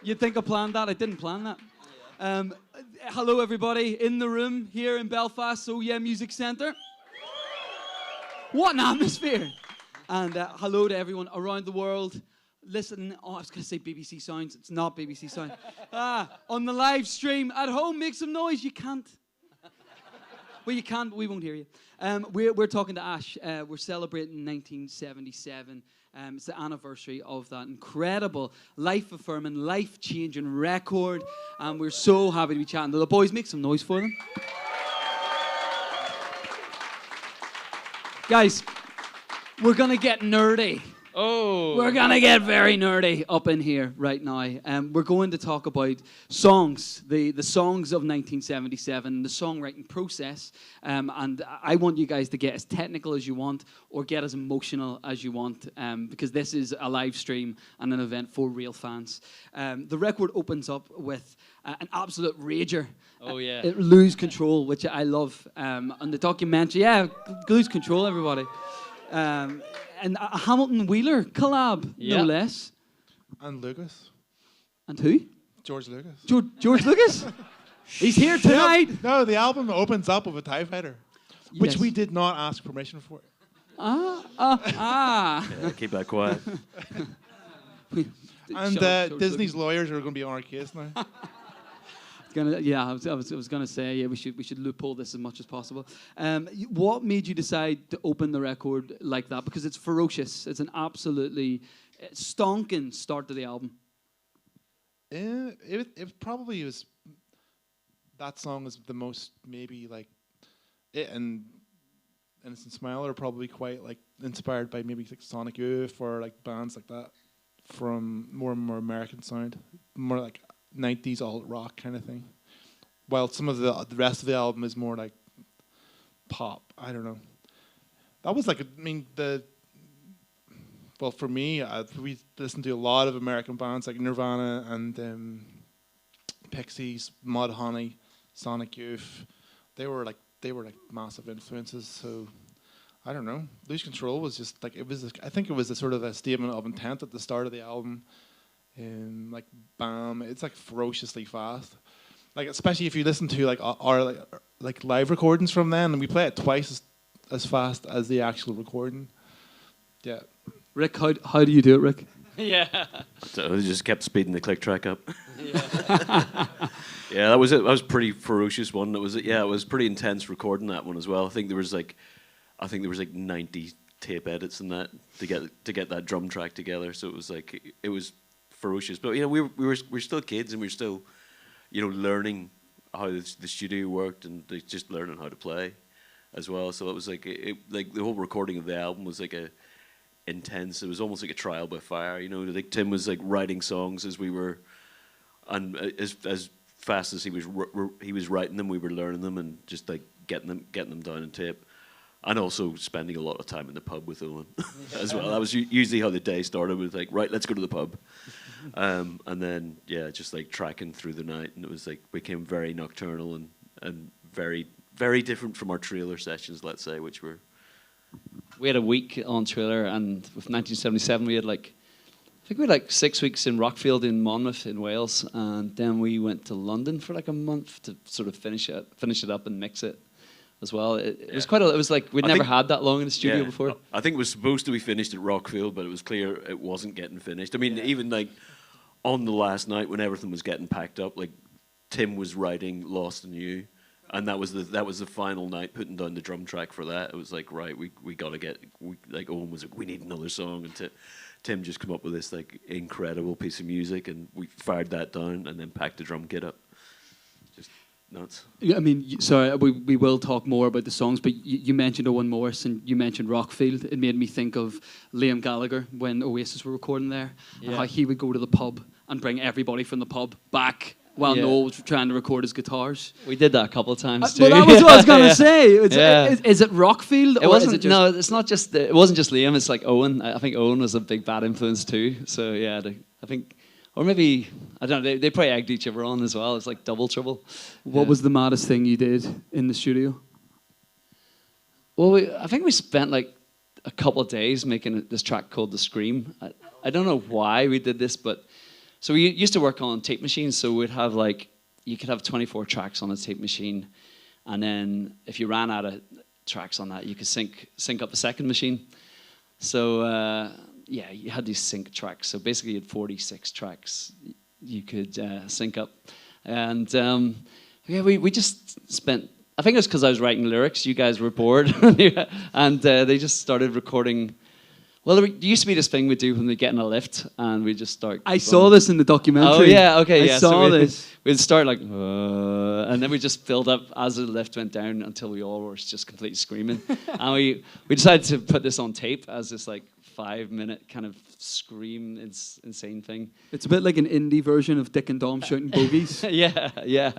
You'd think I planned that. I didn't plan that. Hello, everybody in the room here in Belfast, Oh Yeah Music Centre. What an atmosphere! And hello to everyone around the world. Listen, I was going to say BBC Sounds. It's not BBC Sound. On the live stream at home, make some noise. You can't. Well, you can, but we won't hear you. We're talking to Ash. We're celebrating 1977. It's the anniversary of that incredible, life-affirming, life-changing record. And we're so happy to be chatting to the boys. Make some noise for them. Guys, we're going to get nerdy. Oh. We're going to get very nerdy up in here right now. We're going to talk about songs, the songs of 1977, the songwriting process. And I want you guys to get as technical as you want or get as emotional as you want, because this is a live stream and an event for real fans. The record opens up with an absolute rager. Oh, yeah. Lose Control, which I love. On the documentary, Lose Control, everybody. And a Hamilton Wheeler collab, no less. And Lucas. And who? George Lucas. George Lucas? He's here tonight. No, the album opens up with a TIE fighter, which Yes. we did not ask permission for. Yeah, keep that quiet. And George Disney's lawyers are going to be on our case now. I was gonna say we should loophole this as much as possible. What made you decide to open the record like that? Because it's ferocious. It's an absolutely stonking start to the album. It probably was. That song is the most maybe like it and Innocent Smile are probably quite like inspired by maybe like Sonic Youth or like bands like that from more American sound, more like 90s alt rock kind of thing. While some of the rest of the album is more like pop. I don't know. That was like well, for me, we listened to a lot of American bands like Nirvana and Pixies, Mudhoney, Sonic Youth. They were like massive influences. So I don't know. Lose Control was just like I think it was a sort of a statement of intent at the start of the album. Like bam, it's like ferociously fast. Like especially if you listen to like our like live recordings from then, and we play it twice as fast as the actual recording. Yeah. Rick, how do you do it, Rick? Yeah. So they just kept speeding the click track up. Yeah, that was it. That was a pretty ferocious one. It was pretty intense recording that one as well. I think there was like 90 tape edits in that to get that drum track together. So it was ferocious. But we were still kids and we were still learning how the studio worked and just learning how to play as well. So it was like the whole recording of the album was like intense. It was almost like a trial by fire. Like Tim was like writing songs as we were, and as fast as he was writing them, we were learning them and just like getting them down on tape. And also spending a lot of time in the pub with Owen as well. That was usually how the day started. With like, right, let's go to the pub, and then just like tracking through the night, and it was like became very nocturnal and very very different from our trailer sessions, let's say, which were. We had a week on trailer, and with 1977, we had like 6 weeks in Rockfield in Monmouth in Wales, and then we went to London for like a month to sort of finish it up and mix it. As well, it was quite. It was like we'd never had that long in the studio before. I think it was supposed to be finished at Rockfield, but it was clear it wasn't getting finished. I mean, even like on the last night when everything was getting packed up, like Tim was writing "Lost in You," and that was the final night putting down the drum track for that. It was like, right, we gotta get. Like Owen was like, we need another song, and Tim just come up with this like incredible piece of music, and we fired that down and then packed the drum kit up. Nuts. Yeah, I mean, sorry, we will talk more about the songs, but you mentioned Owen Morris and you mentioned Rockfield. It made me think of Liam Gallagher when Oasis were recording there, and how he would go to the pub and bring everybody from the pub back while Noel was trying to record his guitars. We did that a couple of times too. Well, that was what I was going to say. Is it Rockfield? It wasn't. Is it just No, it's not just. It wasn't just Liam. It's like Owen. I think Owen was a big bad influence too. So yeah, I think. Or maybe, I don't know, they probably egged each other on as well. It's like double trouble. What was the maddest thing you did in the studio? Well, I think we spent like a couple of days making this track called The Scream. I don't know why we did this, but... So we used to work on tape machines, so we'd have like... You could have 24 tracks on a tape machine, and then if you ran out of tracks on that, you could sync up a second machine. So... you had these sync tracks. So basically, you had 46 tracks you could sync up. And we just spent, I think it was because I was writing lyrics. You guys were bored. And they just started recording. Well, there used to be this thing we'd do when we get in a lift and we just start. I saw this in the documentary. Oh, yeah, okay. I saw this. We'd start like, and then we just filled up as the lift went down until we all were just completely screaming. And we decided to put this on tape as this like 5-minute kind of scream, insane thing. It's a bit like an indie version of Dick and Dom shouting bogeys. yeah.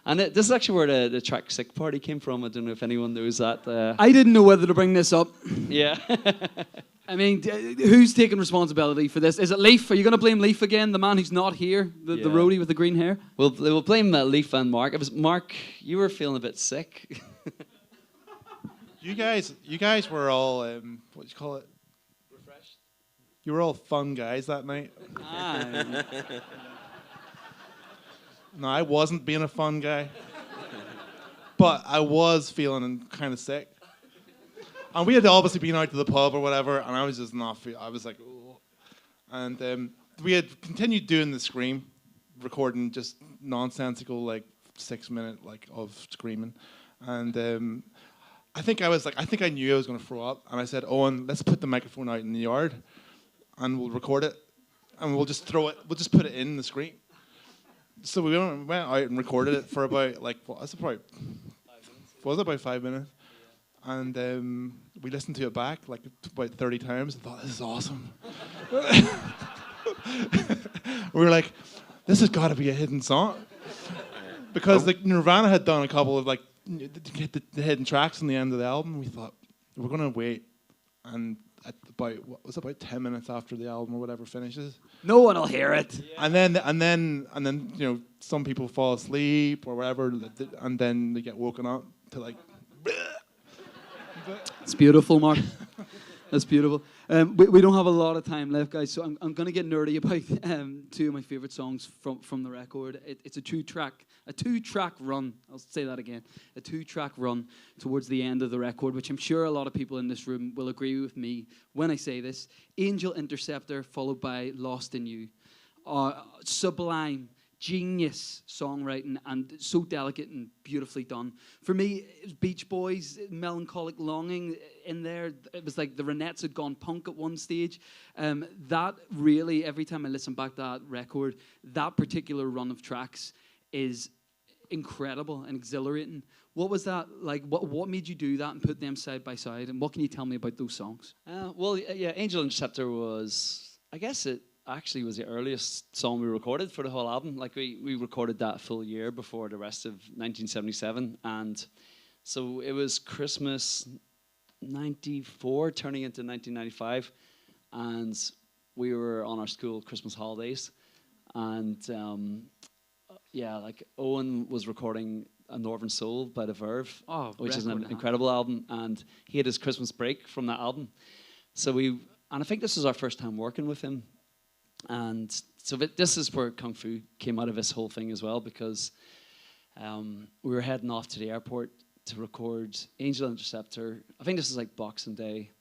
And this is actually where the track Sick Party came from. I don't know if anyone knows that. I didn't know whether to bring this up. Yeah. I mean, who's taking responsibility for this? Is it Leaf? Are you going to blame Leaf again, the man who's not here, the roadie with the green hair? We'll blame Leaf and Mark. It was Mark, you were feeling a bit sick. You guys were all, what do you call it? You were all fun guys that night. No, I wasn't being a fun guy. But I was feeling kind of sick. And we had obviously been out to the pub or whatever, and I was just not feeling, I was like, oh. And we had continued doing the Scream, recording just nonsensical, like, 6-minute, like, of screaming. And I think I knew I was going to throw up. And I said, Owen, let's put the microphone out in the yard. And we'll record it, and we'll just throw it. We'll just put it in the Scream. So we went out and recorded it for about about 5 minutes, and we listened to it back like about 30 times. And thought, this is awesome. We were like, this has got to be a hidden song, because like Nirvana had done a couple of like the hidden tracks in the end of the album. We thought we're gonna wait and. At about 10 minutes after the album or whatever finishes, no one will hear it. Yeah. And then you know, some people fall asleep or whatever, and then they get woken up to like. It's beautiful, Mark. That's beautiful. We don't have a lot of time left, guys, so I'm going to get nerdy about two of my favorite songs from the record. It's a two-track run. I'll say that again. A two-track run towards the end of the record, which I'm sure a lot of people in this room will agree with me when I say this. Angel Interceptor, followed by Lost in You. Sublime, genius songwriting, and so delicate and beautifully done. For me, it was Beach Boys, Melancholic Longing in there. It was like the Ronettes had gone punk at one stage. That really, every time I listen back to that record, that particular run of tracks is incredible and exhilarating. What was that like? What made you do that and put them side by side? And what can you tell me about those songs? Angel Interceptor was, I guess it actually was the earliest song we recorded for the whole album. Like we recorded that full year before the rest of 1977, and so it was Christmas 94, turning into 1995, and we were on our school Christmas holidays, and like Owen was recording A Northern Soul by The Verve, which is an incredible album, and he had his Christmas break from that album. So and I think this was our first time working with him, and so this is where Kung Fu came out of this whole thing as well, because we were heading off to the airport to record Angel Interceptor. I think this is like Boxing Day,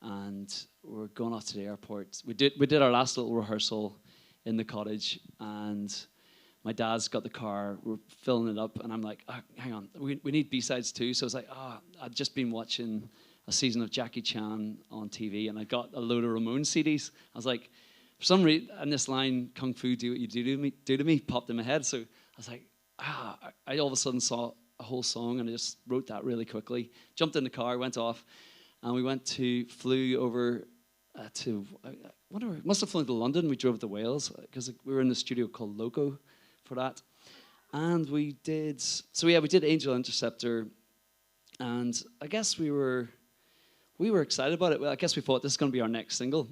and we're going off to the airport. We did our last little rehearsal in the cottage, and my dad's got the car, we're filling it up, and I'm like, hang on, we need B-sides too. So I was like, I'd just been watching a season of Jackie Chan on TV, and I got a load of Ramones CDs. I was like, for some reason, and this line, Kung Fu, do what you do to me, popped in my head. So I was like, I all of a sudden saw a whole song, and I just wrote that really quickly. Jumped in the car, went off, and we flew over to, must have flown to London. We drove to Wales, because we were in the studio called Loco for that. And we did Angel Interceptor, and I guess we were excited about it. Well, I guess we thought this is going to be our next single.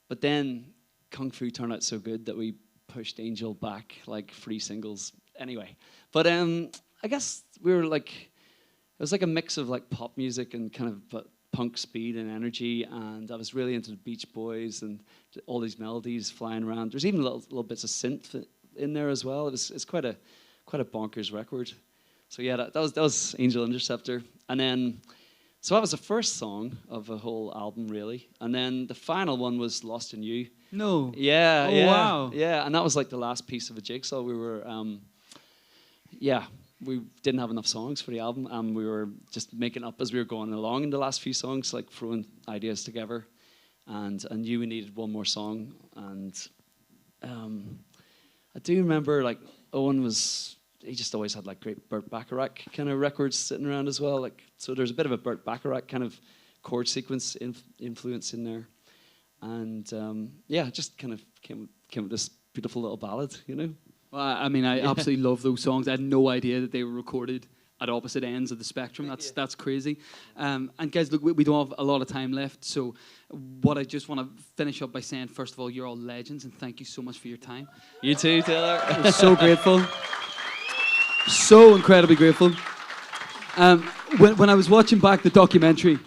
But then Kung Fu turned out so good that we pushed Angel back like 3 singles anyway. But I guess we were like, it was like a mix of like pop music and kind of punk speed and energy, and I was really into the Beach Boys and all these melodies flying around. There's even little bits of synth in there as well. It's quite a bonkers record. So yeah, that was Angel Interceptor, and then so that was the first song of a whole album really, and then the final one was Lost in You. No. Yeah. Oh, yeah, wow. Yeah, and that was like the last piece of a jigsaw. We were we didn't have enough songs for the album, and we were just making up as we were going along in the last few songs, like throwing ideas together, and I knew we needed one more song, and I do remember like Owen he just always had like great Burt Bacharach kind of records sitting around as well, like, so there's a bit of a Burt Bacharach kind of chord sequence influence in there, and just kind of came with this beautiful little ballad, you know. Well, I mean, I absolutely love those songs. I had no idea that they were recorded at opposite ends of the spectrum. That's crazy. And guys, look, we don't have a lot of time left. So what I just want to finish up by saying, first of all, you're all legends, and thank you so much for your time. You too, Taylor. I'm so grateful. So incredibly grateful. When I was watching back the documentary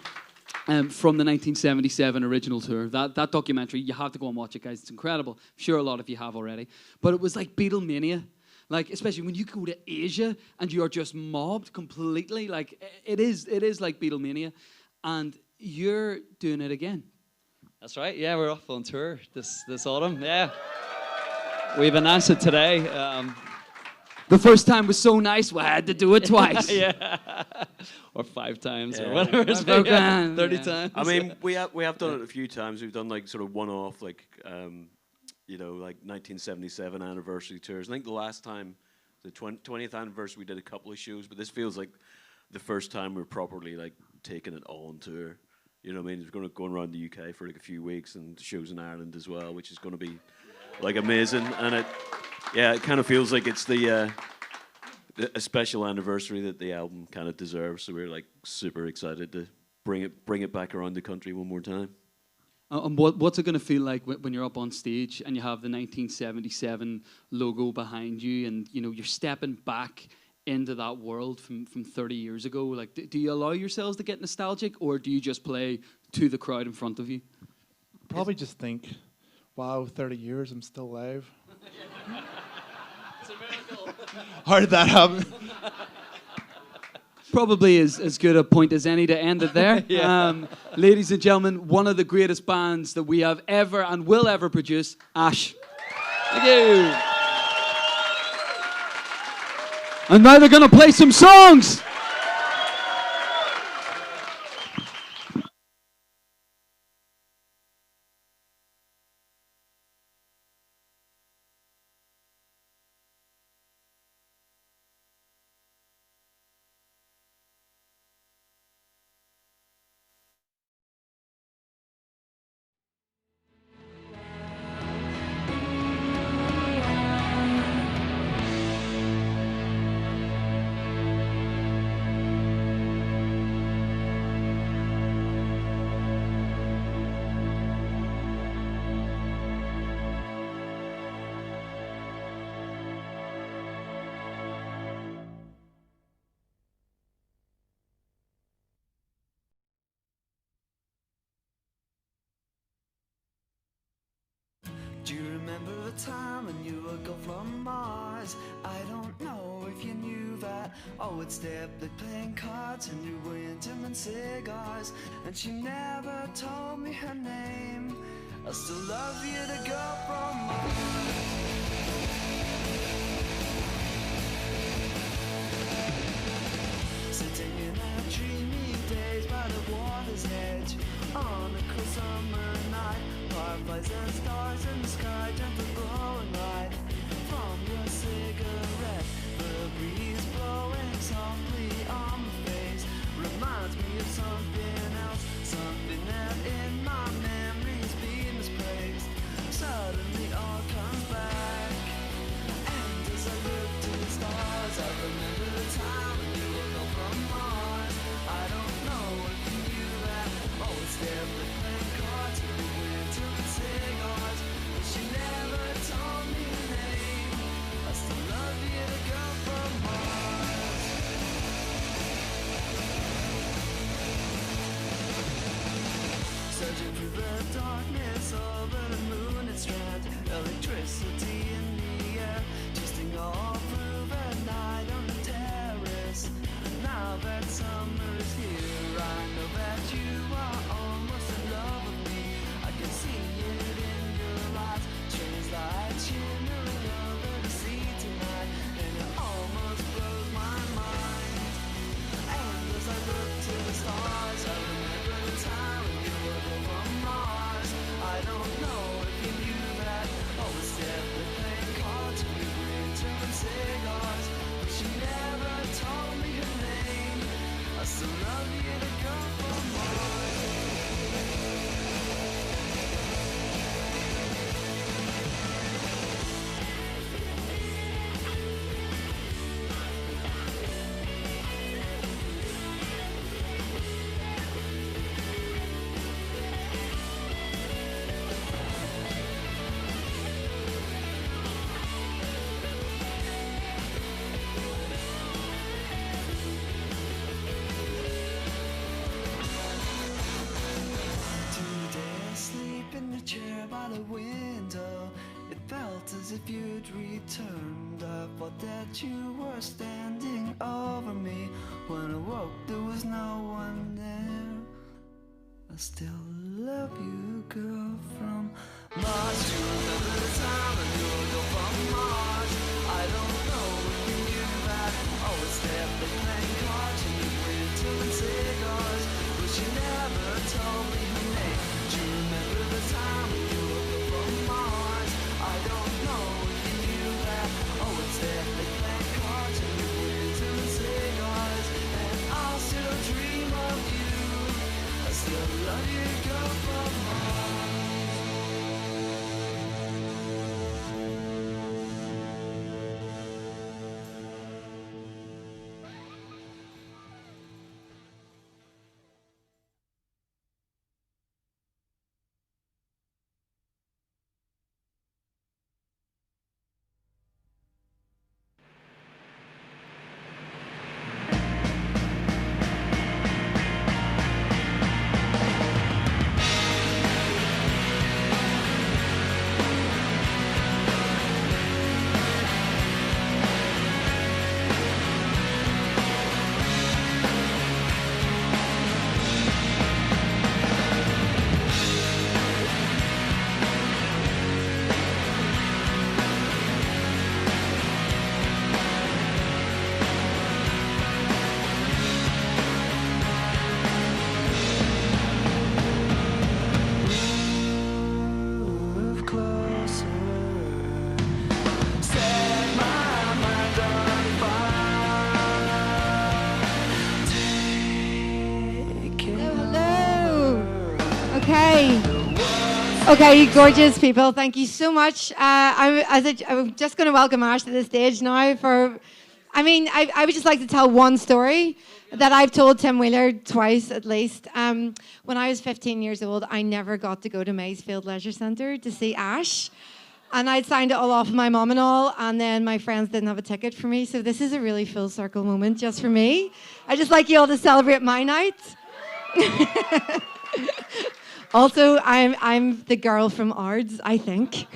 from the 1977 original tour, that documentary, you have to go and watch it, guys. It's incredible. I'm sure a lot of you have already. But it was like Beatlemania. Like, especially when you go to Asia and you are just mobbed completely. Like, it is like Beatlemania. And you're doing it again. That's right. Yeah, we're off on tour this autumn. Yeah. We've announced it today. The first time was so nice, we had to do it twice. Yeah. Or 5 times or Yeah. whatever. It's 30 times. I mean, we have done it a few times. We've done like sort of one-off, like like 1977 anniversary tours. I think the last time, the 20th anniversary, we did a couple of shows, but this feels like the first time we're properly like taking it all on tour. You know what I mean? We're going around the UK for like a few weeks and shows in Ireland as well, which is going to be like amazing. And it kind of feels like it's a special anniversary that the album kind of deserves. So we're like super excited to bring it back around the country one more time. And what's it going to feel like when you're up on stage and you have the 1977 logo behind you, and you know you're stepping back into that world from 30 years ago? Like, do you allow yourselves to get nostalgic, or do you just play to the crowd in front of you? Probably just think, wow, 30 years, I'm still alive. It's a miracle. How did that happen? Probably as good a point as any to end it there. Ladies and gentlemen, one of the greatest bands that we have ever and will ever produce, Ash. Thank you. And now they're going to play some songs. Do you remember the time when you would go from Mars? I don't know if you knew that. I would stay up late playing cards and you were into and cigars. And she never told me her name. I still love you, the girl from Mars. Sitting in our dreamy days by the water's edge, on a cool summer night, fireflies and stars in the sky, gentle blowing light from your cigarette. The breeze blowing softly on my face reminds me of something else, something that in my memory's been misplaced. Suddenly all comes back, and as I look to the stars, I remember the time when you were gone from Mars. I don't know if you knew that. Oh, it's there, but playing cards and we went to the cigars. But she never told me her name. I still love you, the girl from Mars. Searching through the darkness over the moonlit strand, electricity in the air, twisting all through the night on the terrace. Now that summer is here, I know that you are almost in love with me. I can see it in your eyes, strange light shimmering over the sea tonight, and it almost blows my mind. And as I look to the stars, I remember the time when you were from Mars. I don't know if you knew that. Oh, it's definitely playing cards and we were into cigars. But she never told me her name. I still love you, the girl from Mars. Today, asleep in the chair by the window, it felt as if you'd returned. I thought that you were standing over me. When I woke, there was no one there. I still love you, girl from Mars. Do you remember the time when you would go from Mars? I don't know if you knew that. Oh, it's there, they playing cards and you went to cigars. But she never told me her name. Do you remember the time when you would go from Mars? I don't know if you knew that. Oh, it's there, they playing cards and you went to cigars. And I'll still dream of you. I still love you, girl from Mars. Okay, you gorgeous people. Thank you so much. I'm just going to welcome Ash to the stage now. I would just like to tell one story that I've told Tim Wheeler twice at least. When I was 15 years old, I never got to go to Maysfield Leisure Centre to see Ash. And I'd signed it all off with my mum and all, and then my friends didn't have a ticket for me. So this is a really full circle moment just for me. I just like you all to celebrate my night. Also, I'm the girl from Ards, I think.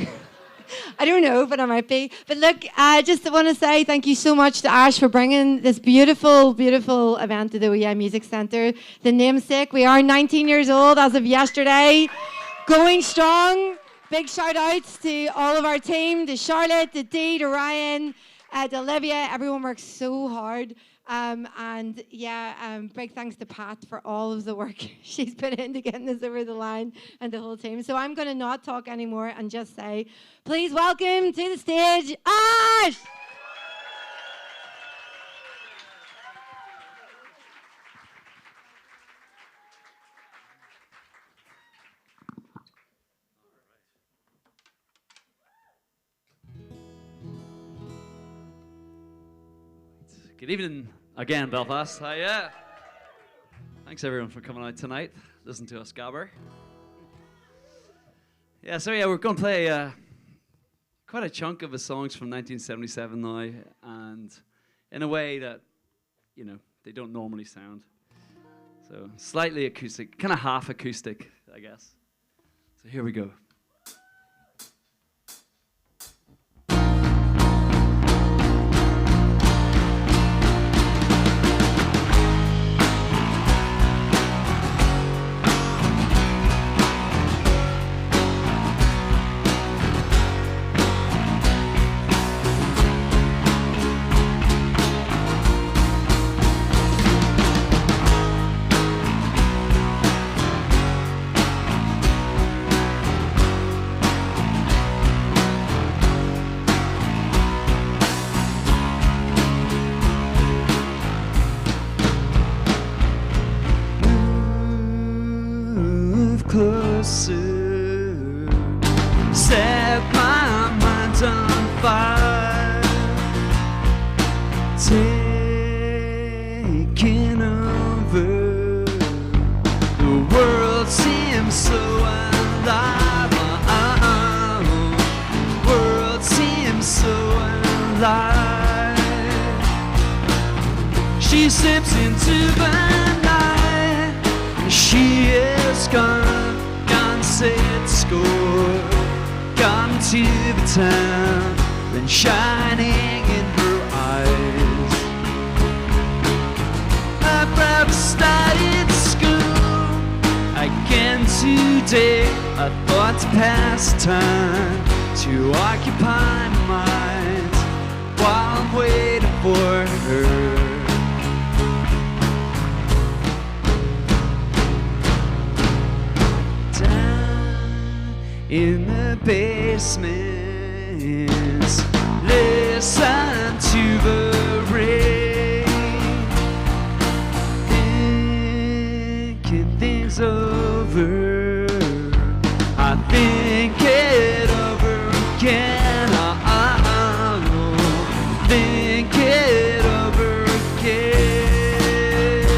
I don't know, but I might be. But look, I just want to say thank you so much to Ash for bringing this beautiful, beautiful event to the OEM Music Centre. The namesake, we are 19 years old as of yesterday. Going strong. Big shout outs to all of our team, to Charlotte, to Dee, to Ryan, to Olivia. Everyone works so hard. And yeah, big thanks to Pat for all of the work she's put into getting this over the line and the whole team. So I'm going to not talk anymore and just say, please welcome to the stage, Ash! Good evening again, Belfast. Hi, yeah. Thanks everyone for coming out tonight. Listen to us gabber. Yeah, so yeah, we're going to play quite a chunk of the songs from 1977 now, and in a way that, you know, they don't normally sound. So slightly acoustic, kind of half acoustic, I guess. So here we go. Set my mind on fire, taking over. The world seems so alive. The world seems so alive. She slips into the night, and she is gone. Set score, gone to the town, then shining in her eyes. I probably started school again today. I thought to pass time, to occupy my mind while I'm waiting for her. In the basements, listen to the rain, thinking things over. I think it over again. Think it over again.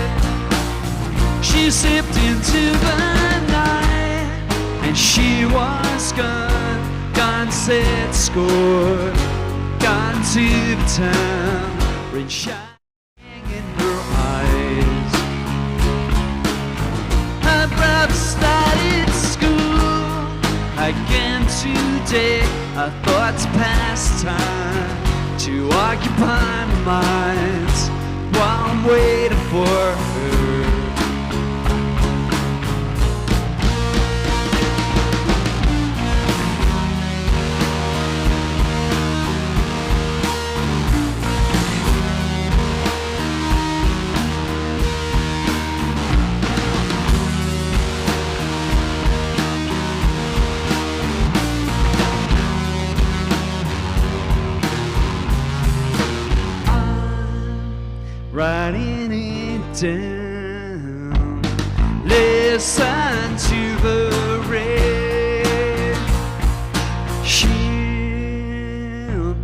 She slipped into the night, and she was gone, set score, gone to the town, rain shining in her eyes. Her brother started school again today. I thought to pass time, to occupy my mind while I'm waiting for her. Writing it down, listen to the rain. She'll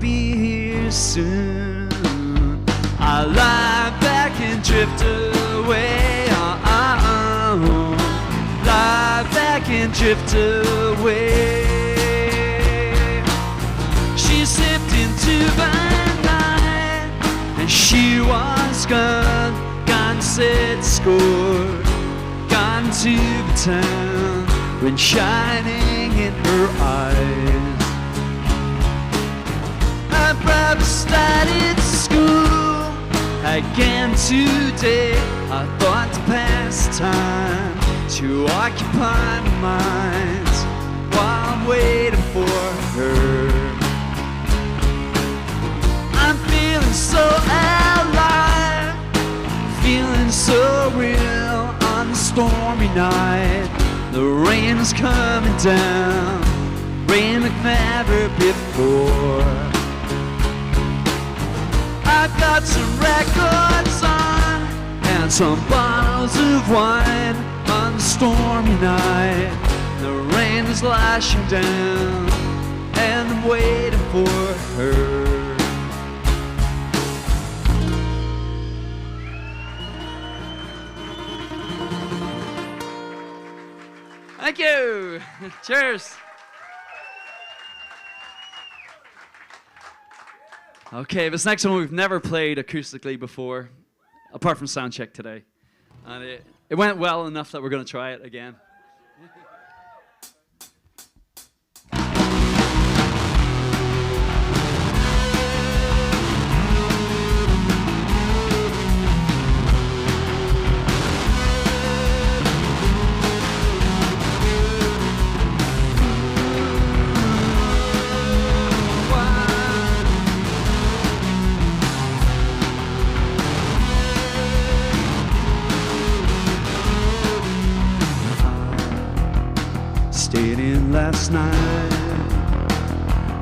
be here soon. I lie back and drift away. Lie back and drift away. She slipped into the night, and she was gone, set score, gone to the town, rain shining in her eyes. have started school again today. I thought to pass time, to occupy my mind while I'm waiting for her. I'm feeling so alive, feeling so real on the stormy night. The rain is coming down, rain like never before. I've got some records on and some bottles of wine on the stormy night. The rain is lashing down and I'm waiting for her. Thank you. Cheers. Okay, this next one we've never played acoustically before, apart from soundcheck today. And it went well enough that we're going to try it again. Stayed in last night,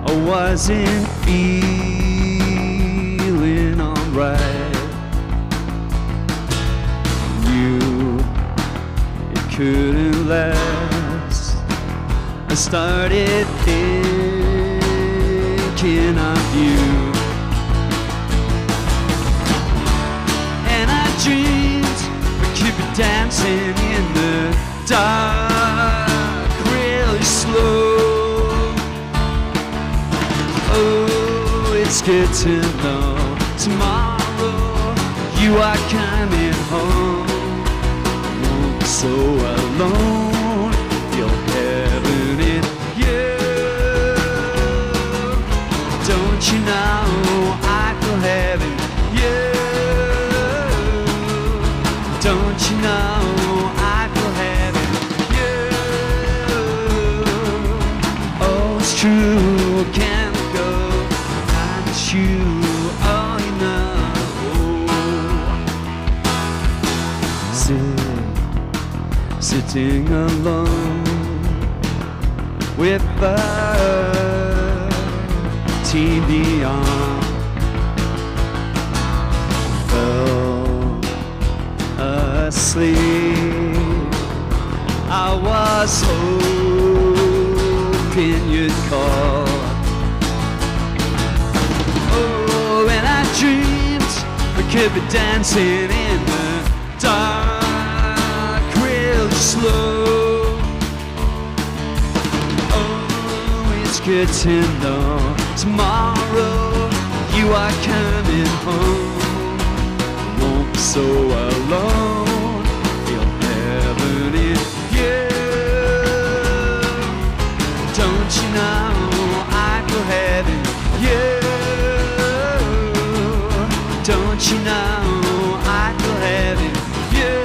I wasn't feeling alright. Knew it couldn't last. I started thinking of you, and I dreamed we could be dancing in the dark, really slow. Oh, it's good to know tomorrow you are coming home. I won't be so alone, feel heaven in you. Don't you know I feel heaven in you? Don't you know I feel heaven in you? Oh, it's true, can't go. I miss you, oh, you know. Sitting alone with the TV on, fell asleep. I was hoping you'd call. Oh, and I dreamed we could be dancing in the dark, real slow. Oh, it's good to know tomorrow you are coming home. Won't be so alone, feel heaven in you. Don't you know I feel heaven in you? Don't you know I feel heaven in you?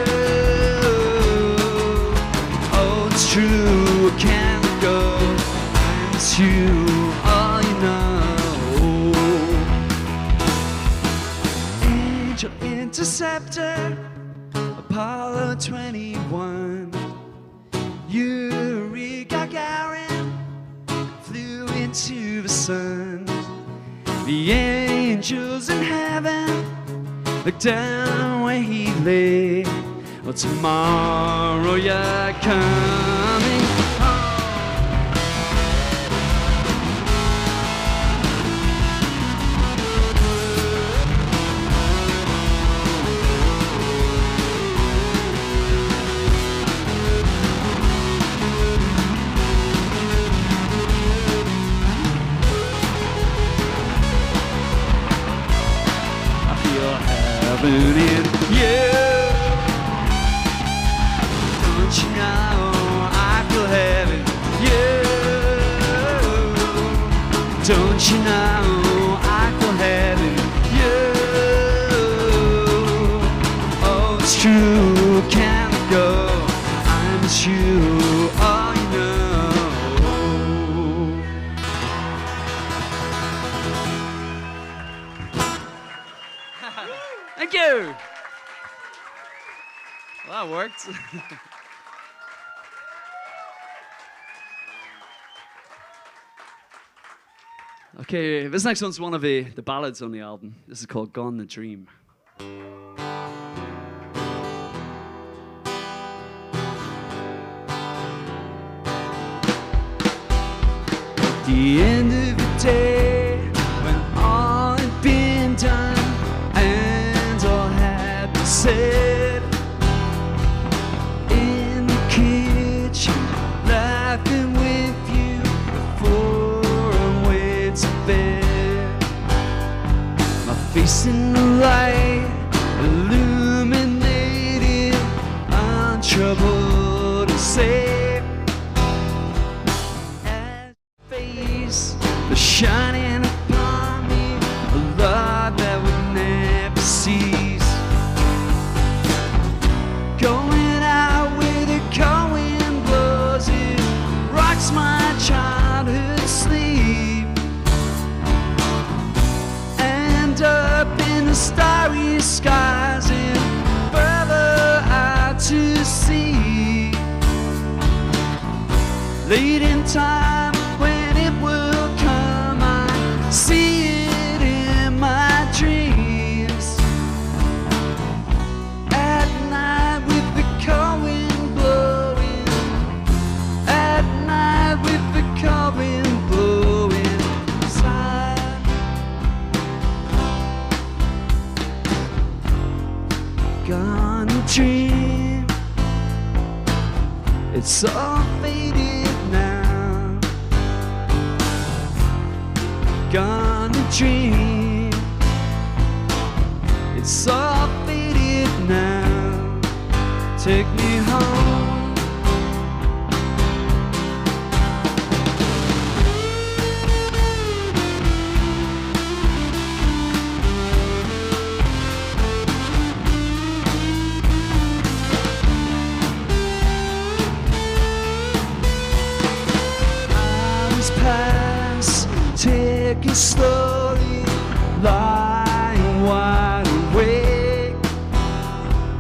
Oh, it's true, I can't go. I miss you, all you know. Angel interceptor, Apollo 21. Yuri Gagarin flew into the sun. The angels in heaven looked down where he lay. Well, tomorrow you're coming home. I feel heaven in you. Don't you know I feel heaven in you? Don't you know I feel heaven can't go. I miss you, oh, you know. Thank you. Well, that worked. Okay, this next one's one of the ballads on the album. This is called Gone the Dream. At the end of the day, when all had been done and all had been said, in the kitchen, laughing with you before I went to bed, my face in the light, illuminated, untroubled and safe. The shining upon me, a love that would never cease. Going out where the cold wind blows, it rocks my childhood sleep. And up in the starry skies and further out to sea, late in time when it will come, I see it in my dreams. At night with the cold wind blowing, at night with the cold wind blowing inside. Gone to dream, it's all faded now. Gone to dream, it's all faded now. Take me home. Hours pass, taking slowly, lying wide awake.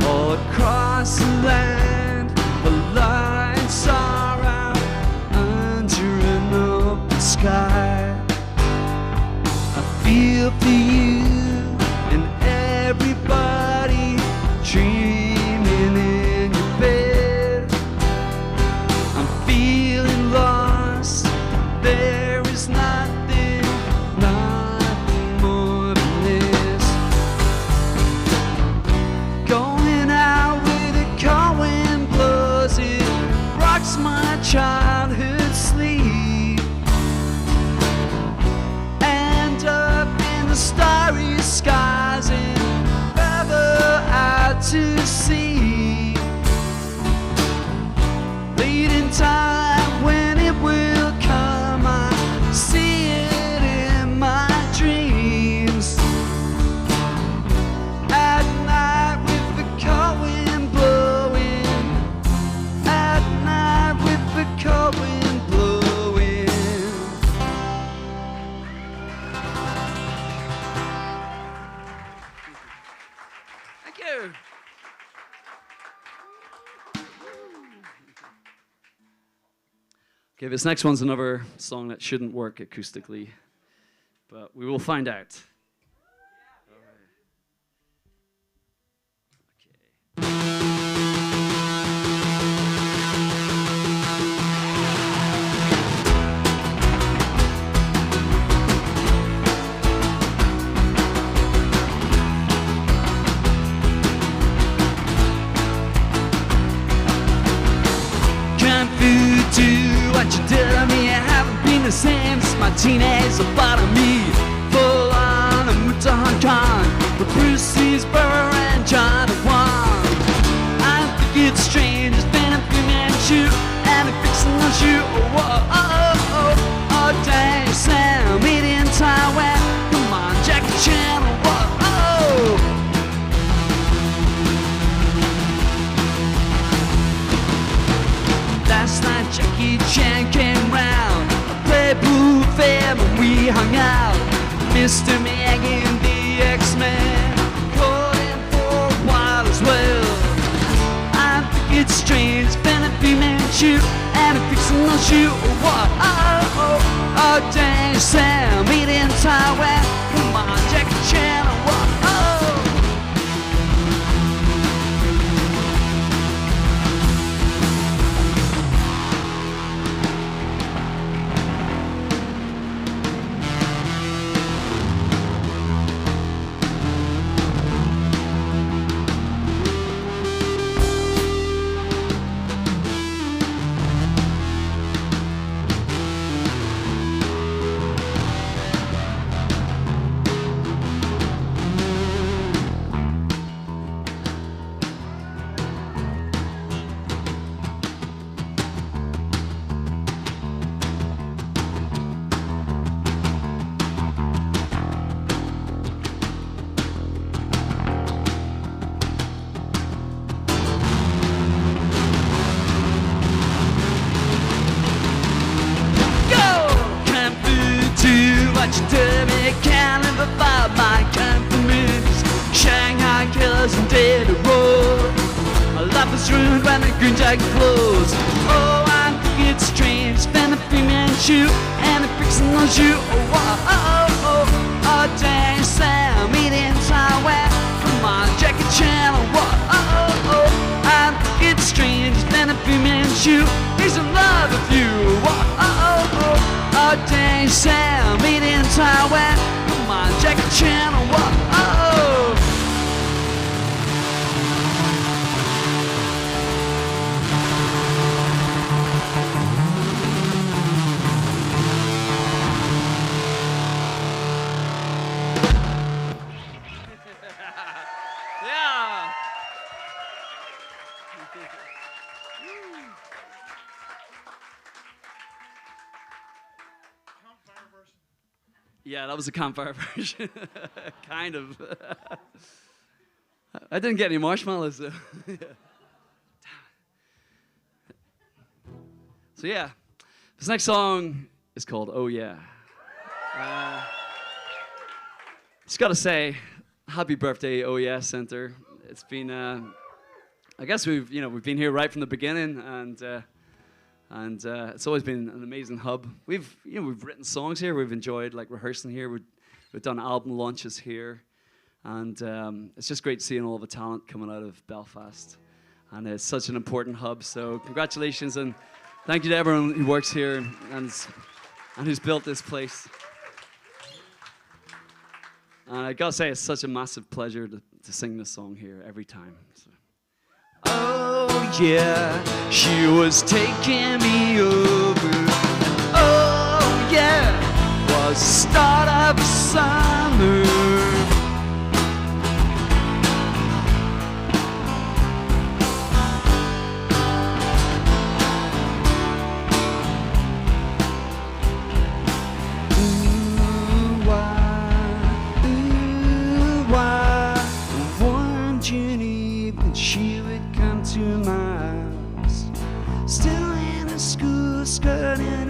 All across the land, the lights are out under an open sky. I feel for you and everybody dreaming in your bed. I'm feeling lost, there is nothing more than this. Going out where the cold wind blows, it rocks my childhood sleep. And up in the starry skies and further out to sea, late in time when it will come, I see it in my dreams. At night with the cold wind blowing, at night with the cold wind blowing. Thank you. Okay, this next one's another song that shouldn't work acoustically, but we will find out. Can't do what you did to me. I haven't been the same since my teenage lobotomy. Full on, I moved to Hong Kong with Bruce Seasborough and John Wan. I think it's strange, it's been a few-man shoot and a fixing the shoe. Oh, oh, oh, oh, oh, dang, Sam, made in Taiwan. Come on, Jackie Chan, oh, oh. Mr. Maggie and the X-Men called in for a while as well. I think it's strange, been a female shoe and a fictional shoe. What? Oh, dang, Sam, meet in Taiwan. Come on, Jackie Chan. What? Derby can live about my compliments. Shanghai killers and dead road. My life is ruined when the green jacket flows. Oh, I think it's strange. Spend a female shoe and a fictional shoe. Oh, dang, Sam, meet in Taiwan. Come on, Jackie Chan. I think it's strange. Spend a female shoe. He's in love with you. Oh, dang, Sam, meet in Taiwan. Come on, Jackie Chan. Yeah. Yeah, that was a campfire version. Kind of. I didn't get any marshmallows though. So yeah, this next song is called "Oh Yeah." Just gotta say, happy birthday, Oh Yeah Center. It's been, I guess we've been here right from the beginning, and it's always been an amazing hub. We've written songs here. We've enjoyed like rehearsing here. We've done album launches here, and it's just great seeing all the talent coming out of Belfast. And it's such an important hub. So congratulations and thank you to everyone who works here and who's built this place. And I gotta say, it's such a massive pleasure to sing this song here every time. So. Oh yeah, she was taking me over. Oh yeah, was the start of the summer.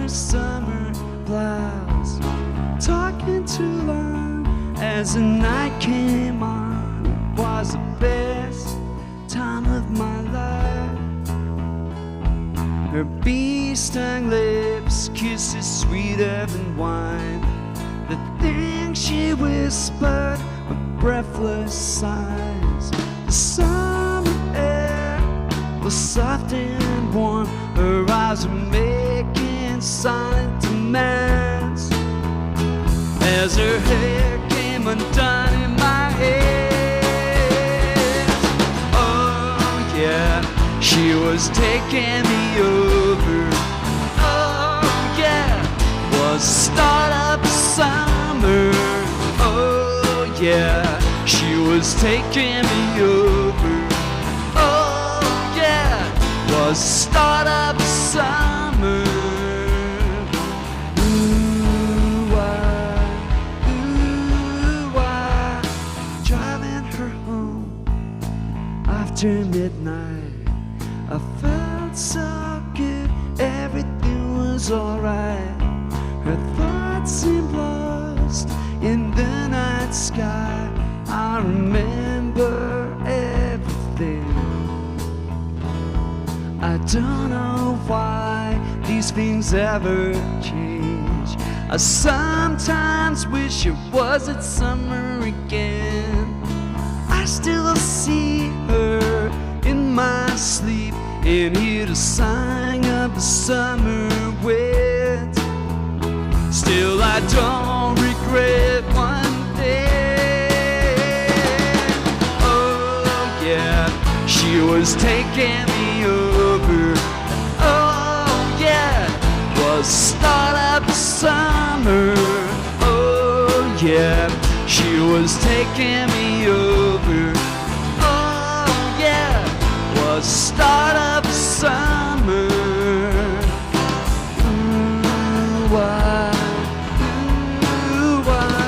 Summer blouse, talking too long as the night came on. It was the best time of my life. Her bee-stung lips, kisses sweeter than wine. The things she whispered were breathless sighs. The summer air was soft and warm. Her eyes were making silent demands as her hair came undone in my head. Oh yeah, she was taking me over. Oh yeah, was the start of the summer. Oh yeah, she was taking me over. Oh yeah, was the start of the summer. After midnight, I felt so good, everything was alright. Her thoughts seemed lost in the don't know why these things ever change. I sometimes wish it wasn't summer again. I still see her in my sleep and hear the sighing of the summer wind. Still I don't regret one thing. Oh yeah, she was taking me over. Oh yeah, was start of the summer. Oh yeah, she was taking me over. Oh yeah, was start of the summer. Ooh, why? Ooh, why?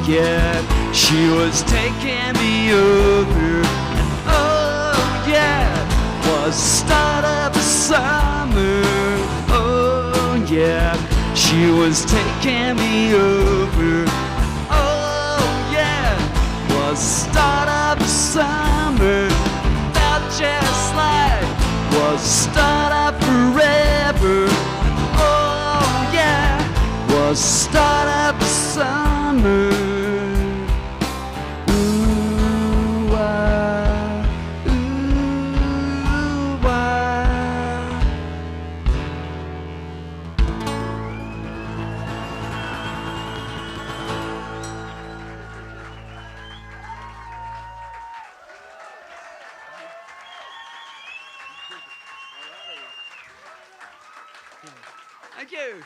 Yeah, she was taking me over. And oh yeah, was start of the summer. Oh yeah, she was taking me over. Oh yeah, was start of the summer. Felt just like was start of forever. Oh yeah, was start of the summer. Thank you.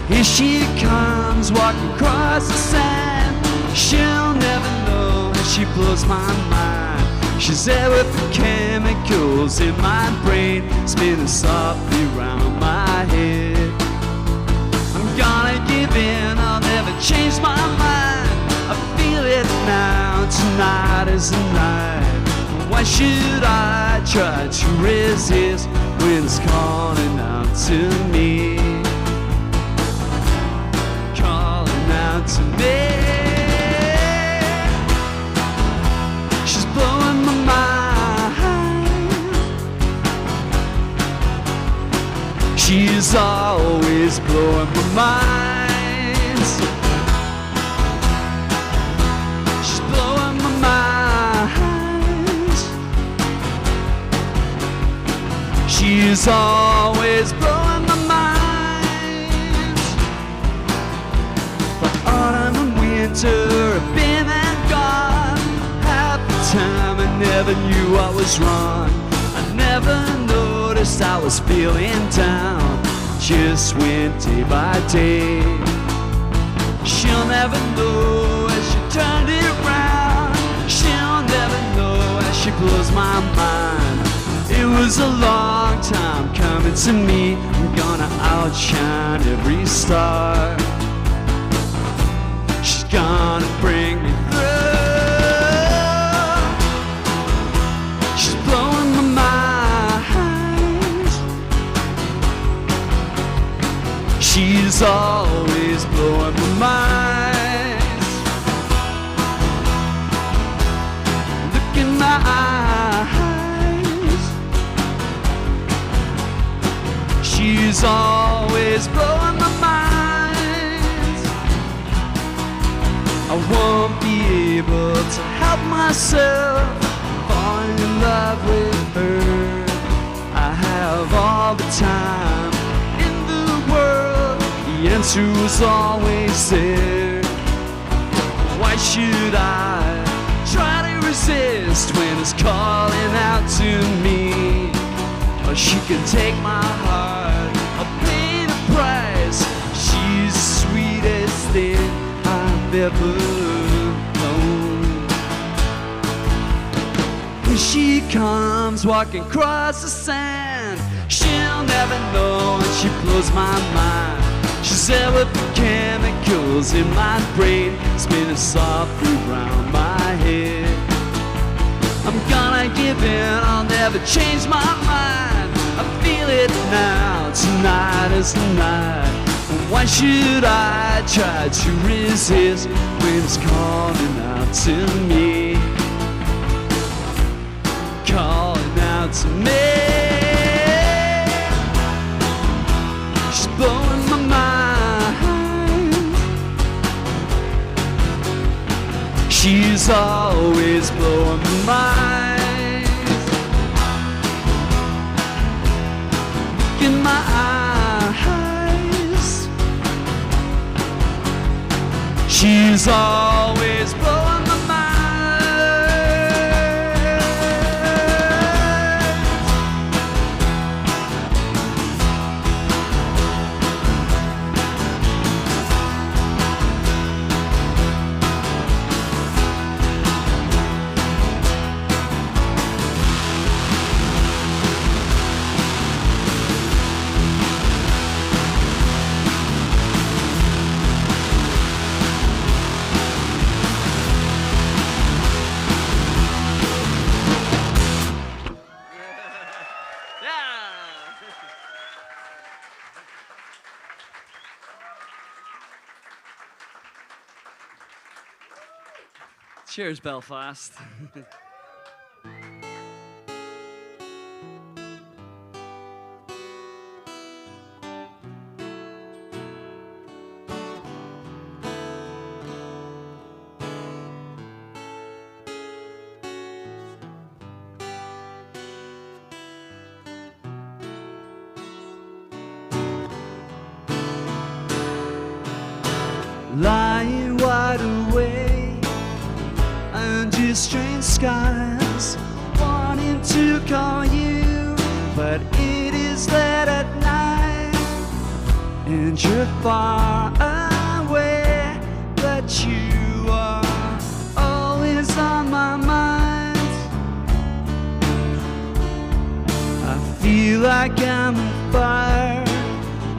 Here she comes, walking across the sand. She'll never know how she blows my mind. She's there with the chemicals in my brain, spinning softly round my head. I'm gonna give in, I'll never change my mind. I feel it now, tonight is the night. Why should I try to resist when it's calling out to me? To me, she's blowing my mind. She's always blowing my mind. She's blowing my mind. She's always blowing my mind. Autumn and winter have been and gone. Half the time I never knew I was wrong. I never noticed I was feeling down. Just went day by day. She'll never know as she turned it round. She'll never know as she blows my mind. It was a long time coming to me. I'm gonna outshine every star. She's gonna bring me through. She's blowing my mind. She's always always blowing my mind. Look in my eyes. She's always blowing my mind. I won't be able to help myself falling in love with her. I have all the time in the world. The answer was always there. Why should I try to resist when it's calling out to me? Or she can take my heart, I'll pay the price. She's the sweetest thing I've ever known. When she comes walking across the sand, she'll never know, and she blows my mind. She's there with the chemicals in my brain, spinning softly round my head. I'm gonna give in, I'll never change my mind. I feel it now, tonight is the night. Why should I try to resist when it's calling out to me? Calling out to me. She's blowing my mind. She's always blowing my mind. Look in my eyes. She's always blowing my mind. Cheers, Belfast. Lying wide awake under strange skies, wanting to call you, but it is late at night, and you're far away, but you are always on my mind. I feel like I'm on fire,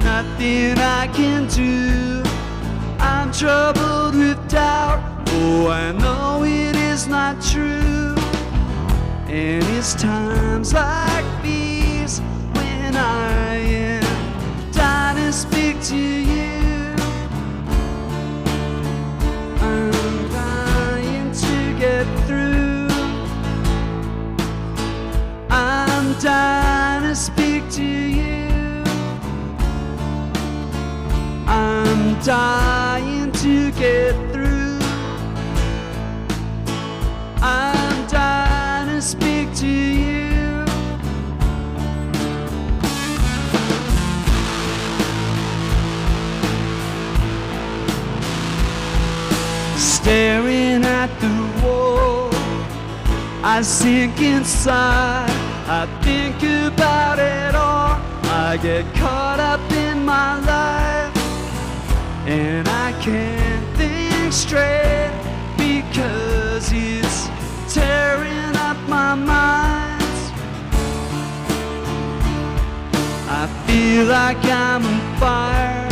nothing I can do. I'm troubled with doubt, oh, I know it is not true. And it's times like these when I am dying to speak to you. I'm dying to get through. I'm dying to speak to you. I'm dying to get through. I'm dying to speak to you. Staring at the wall, I sink inside. I think about it all. I get caught up in my life, and I can't think straight because it's tearing up my mind. I feel like I'm on fire,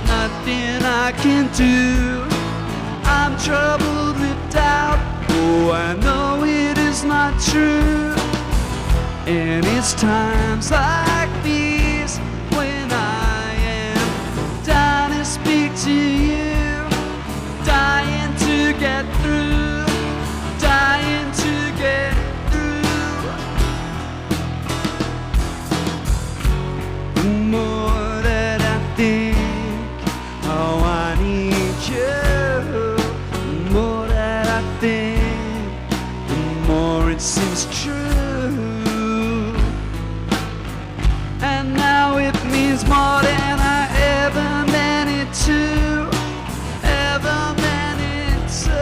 nothing I can do. I'm troubled with doubt, oh, I know it is not true. And it's times like these when I am dying to speak to it seems true. And now it means more than I ever meant it to. Ever meant it to.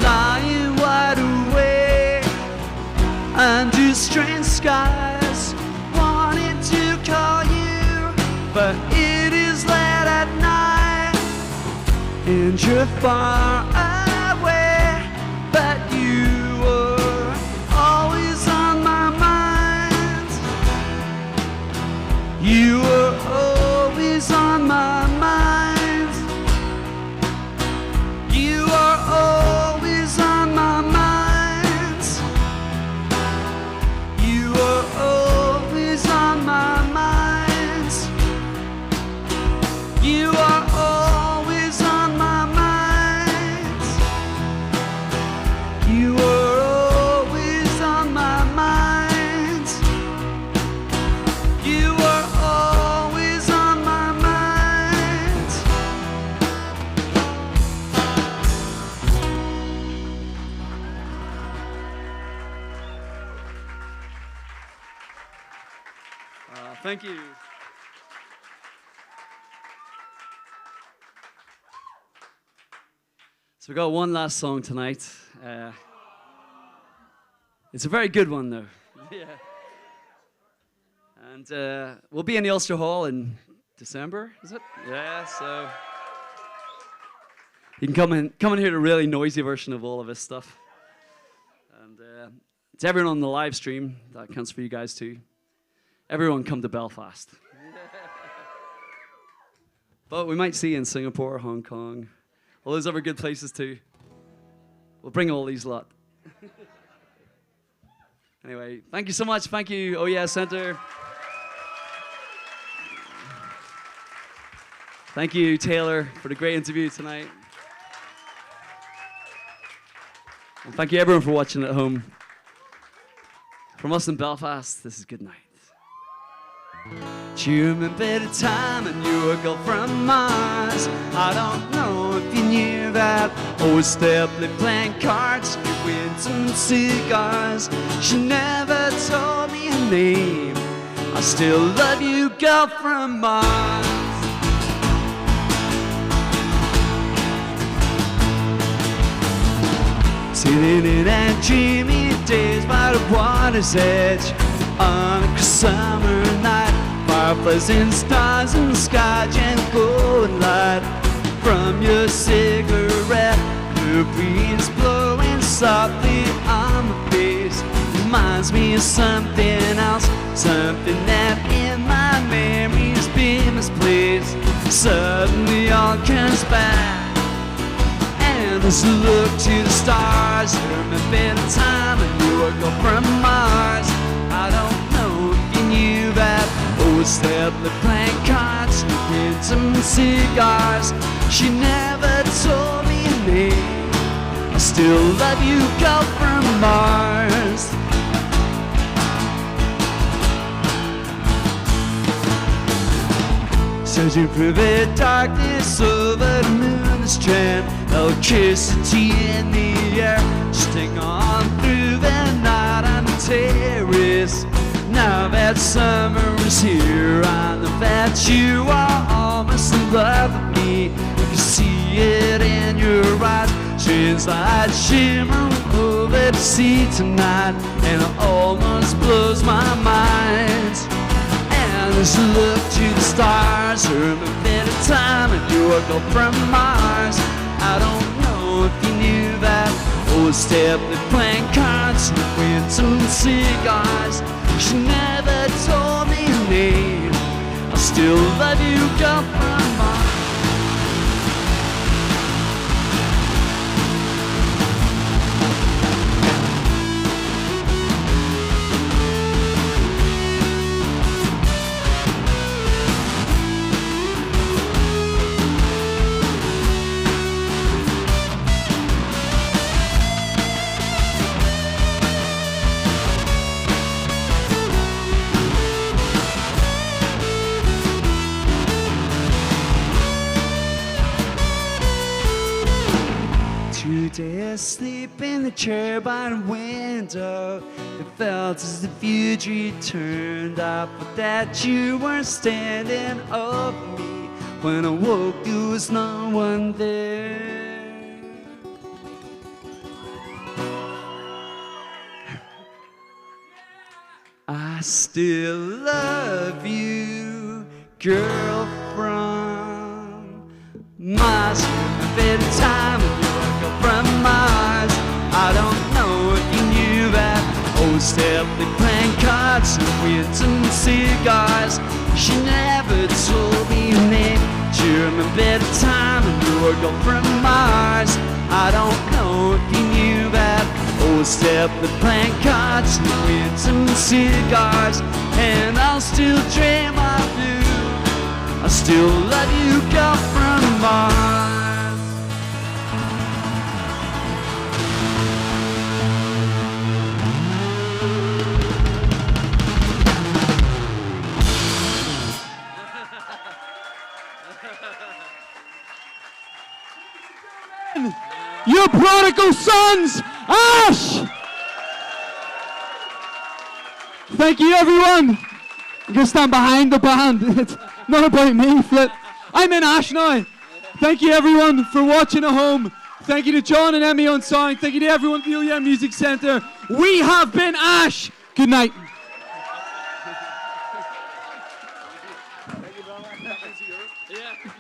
Lying wide awake under strange skies, wanted to call you, but it is late at night, and you're far away. But you were always on my mind. You were always on my mind. You are always on my mind. You are always on my mind. You are always on my mind. You are always on my mind. You are always on my mind. Thank you. So we got one last song tonight. It's a very good one, though. Yeah. And we'll be in the Ulster Hall in December, is it? Yeah. So you can come and hear the really noisy version of all of this stuff. And to everyone on the live stream, that counts for you guys too. Everyone come to Belfast. But we might see you in Singapore, Hong Kong, all those other good places too. We'll bring all these lot. Anyway, thank you so much. Thank you, Oh Yeah Center. Thank you, Taylor, for the great interview tonight. And thank you, everyone, for watching at home. From us in Belfast, this is good night. Do you remember the time I knew a girl from Mars? I don't know if you knew that. Always steadily playing cards, with some cigars. She never told me her name. I still love you, girl from Mars. Sitting in that dreamy days by the water's edge on a summer night, fireflies and stars in the sky, gentle and light from your cigarette. The breeze blowing softly on my face reminds me of something else, something that in my memories been misplaced. Suddenly all comes back. This look to the stars. Remember the time when you were girl from Mars. I don't know if you knew that. Oh, steadily playing cards, smoking some cigars. She never told me her name. I still love you, girl from Mars. Searching through the darkness over the moon's strand, electricity in the air, just hang on through the night on the terrace. Now that summer is here, I know that you are almost in love with me. You can see it in your eyes, strange light shimmering over the sea tonight, and it almost blows my mind. This look to the stars, remember the time when you were girl from Mars. I don't know if you knew that. Oh, steadily playing cards with some cigars. She never told me her name. I still love you, girl from Mars. the turbine window. It felt as if you'd returned. I thought that you were standing over me. When I woke, there was no one there. I still love you, girl from Mars. A bit of time with you, girl from Mars. I don't know if you knew that. Oh, Stephanie playing cards and weirds and cigars. She never told me her name. During a bit of time and you were girl from Mars. I don't know if you knew that. Oh, Stephanie playing cards and weirds and cigars. And I'll still dream of you. I still love you, girl from Mars. Your prodigal sons, Ash! Thank you, everyone. I'm going to stand behind the band. It's not about me, Flip. I'm in Ash now. Thank you, everyone, for watching at home. Thank you to John and Emmy on sound. Thank you to everyone at the OEM Music Centre. We have been Ash. Good night. Yeah.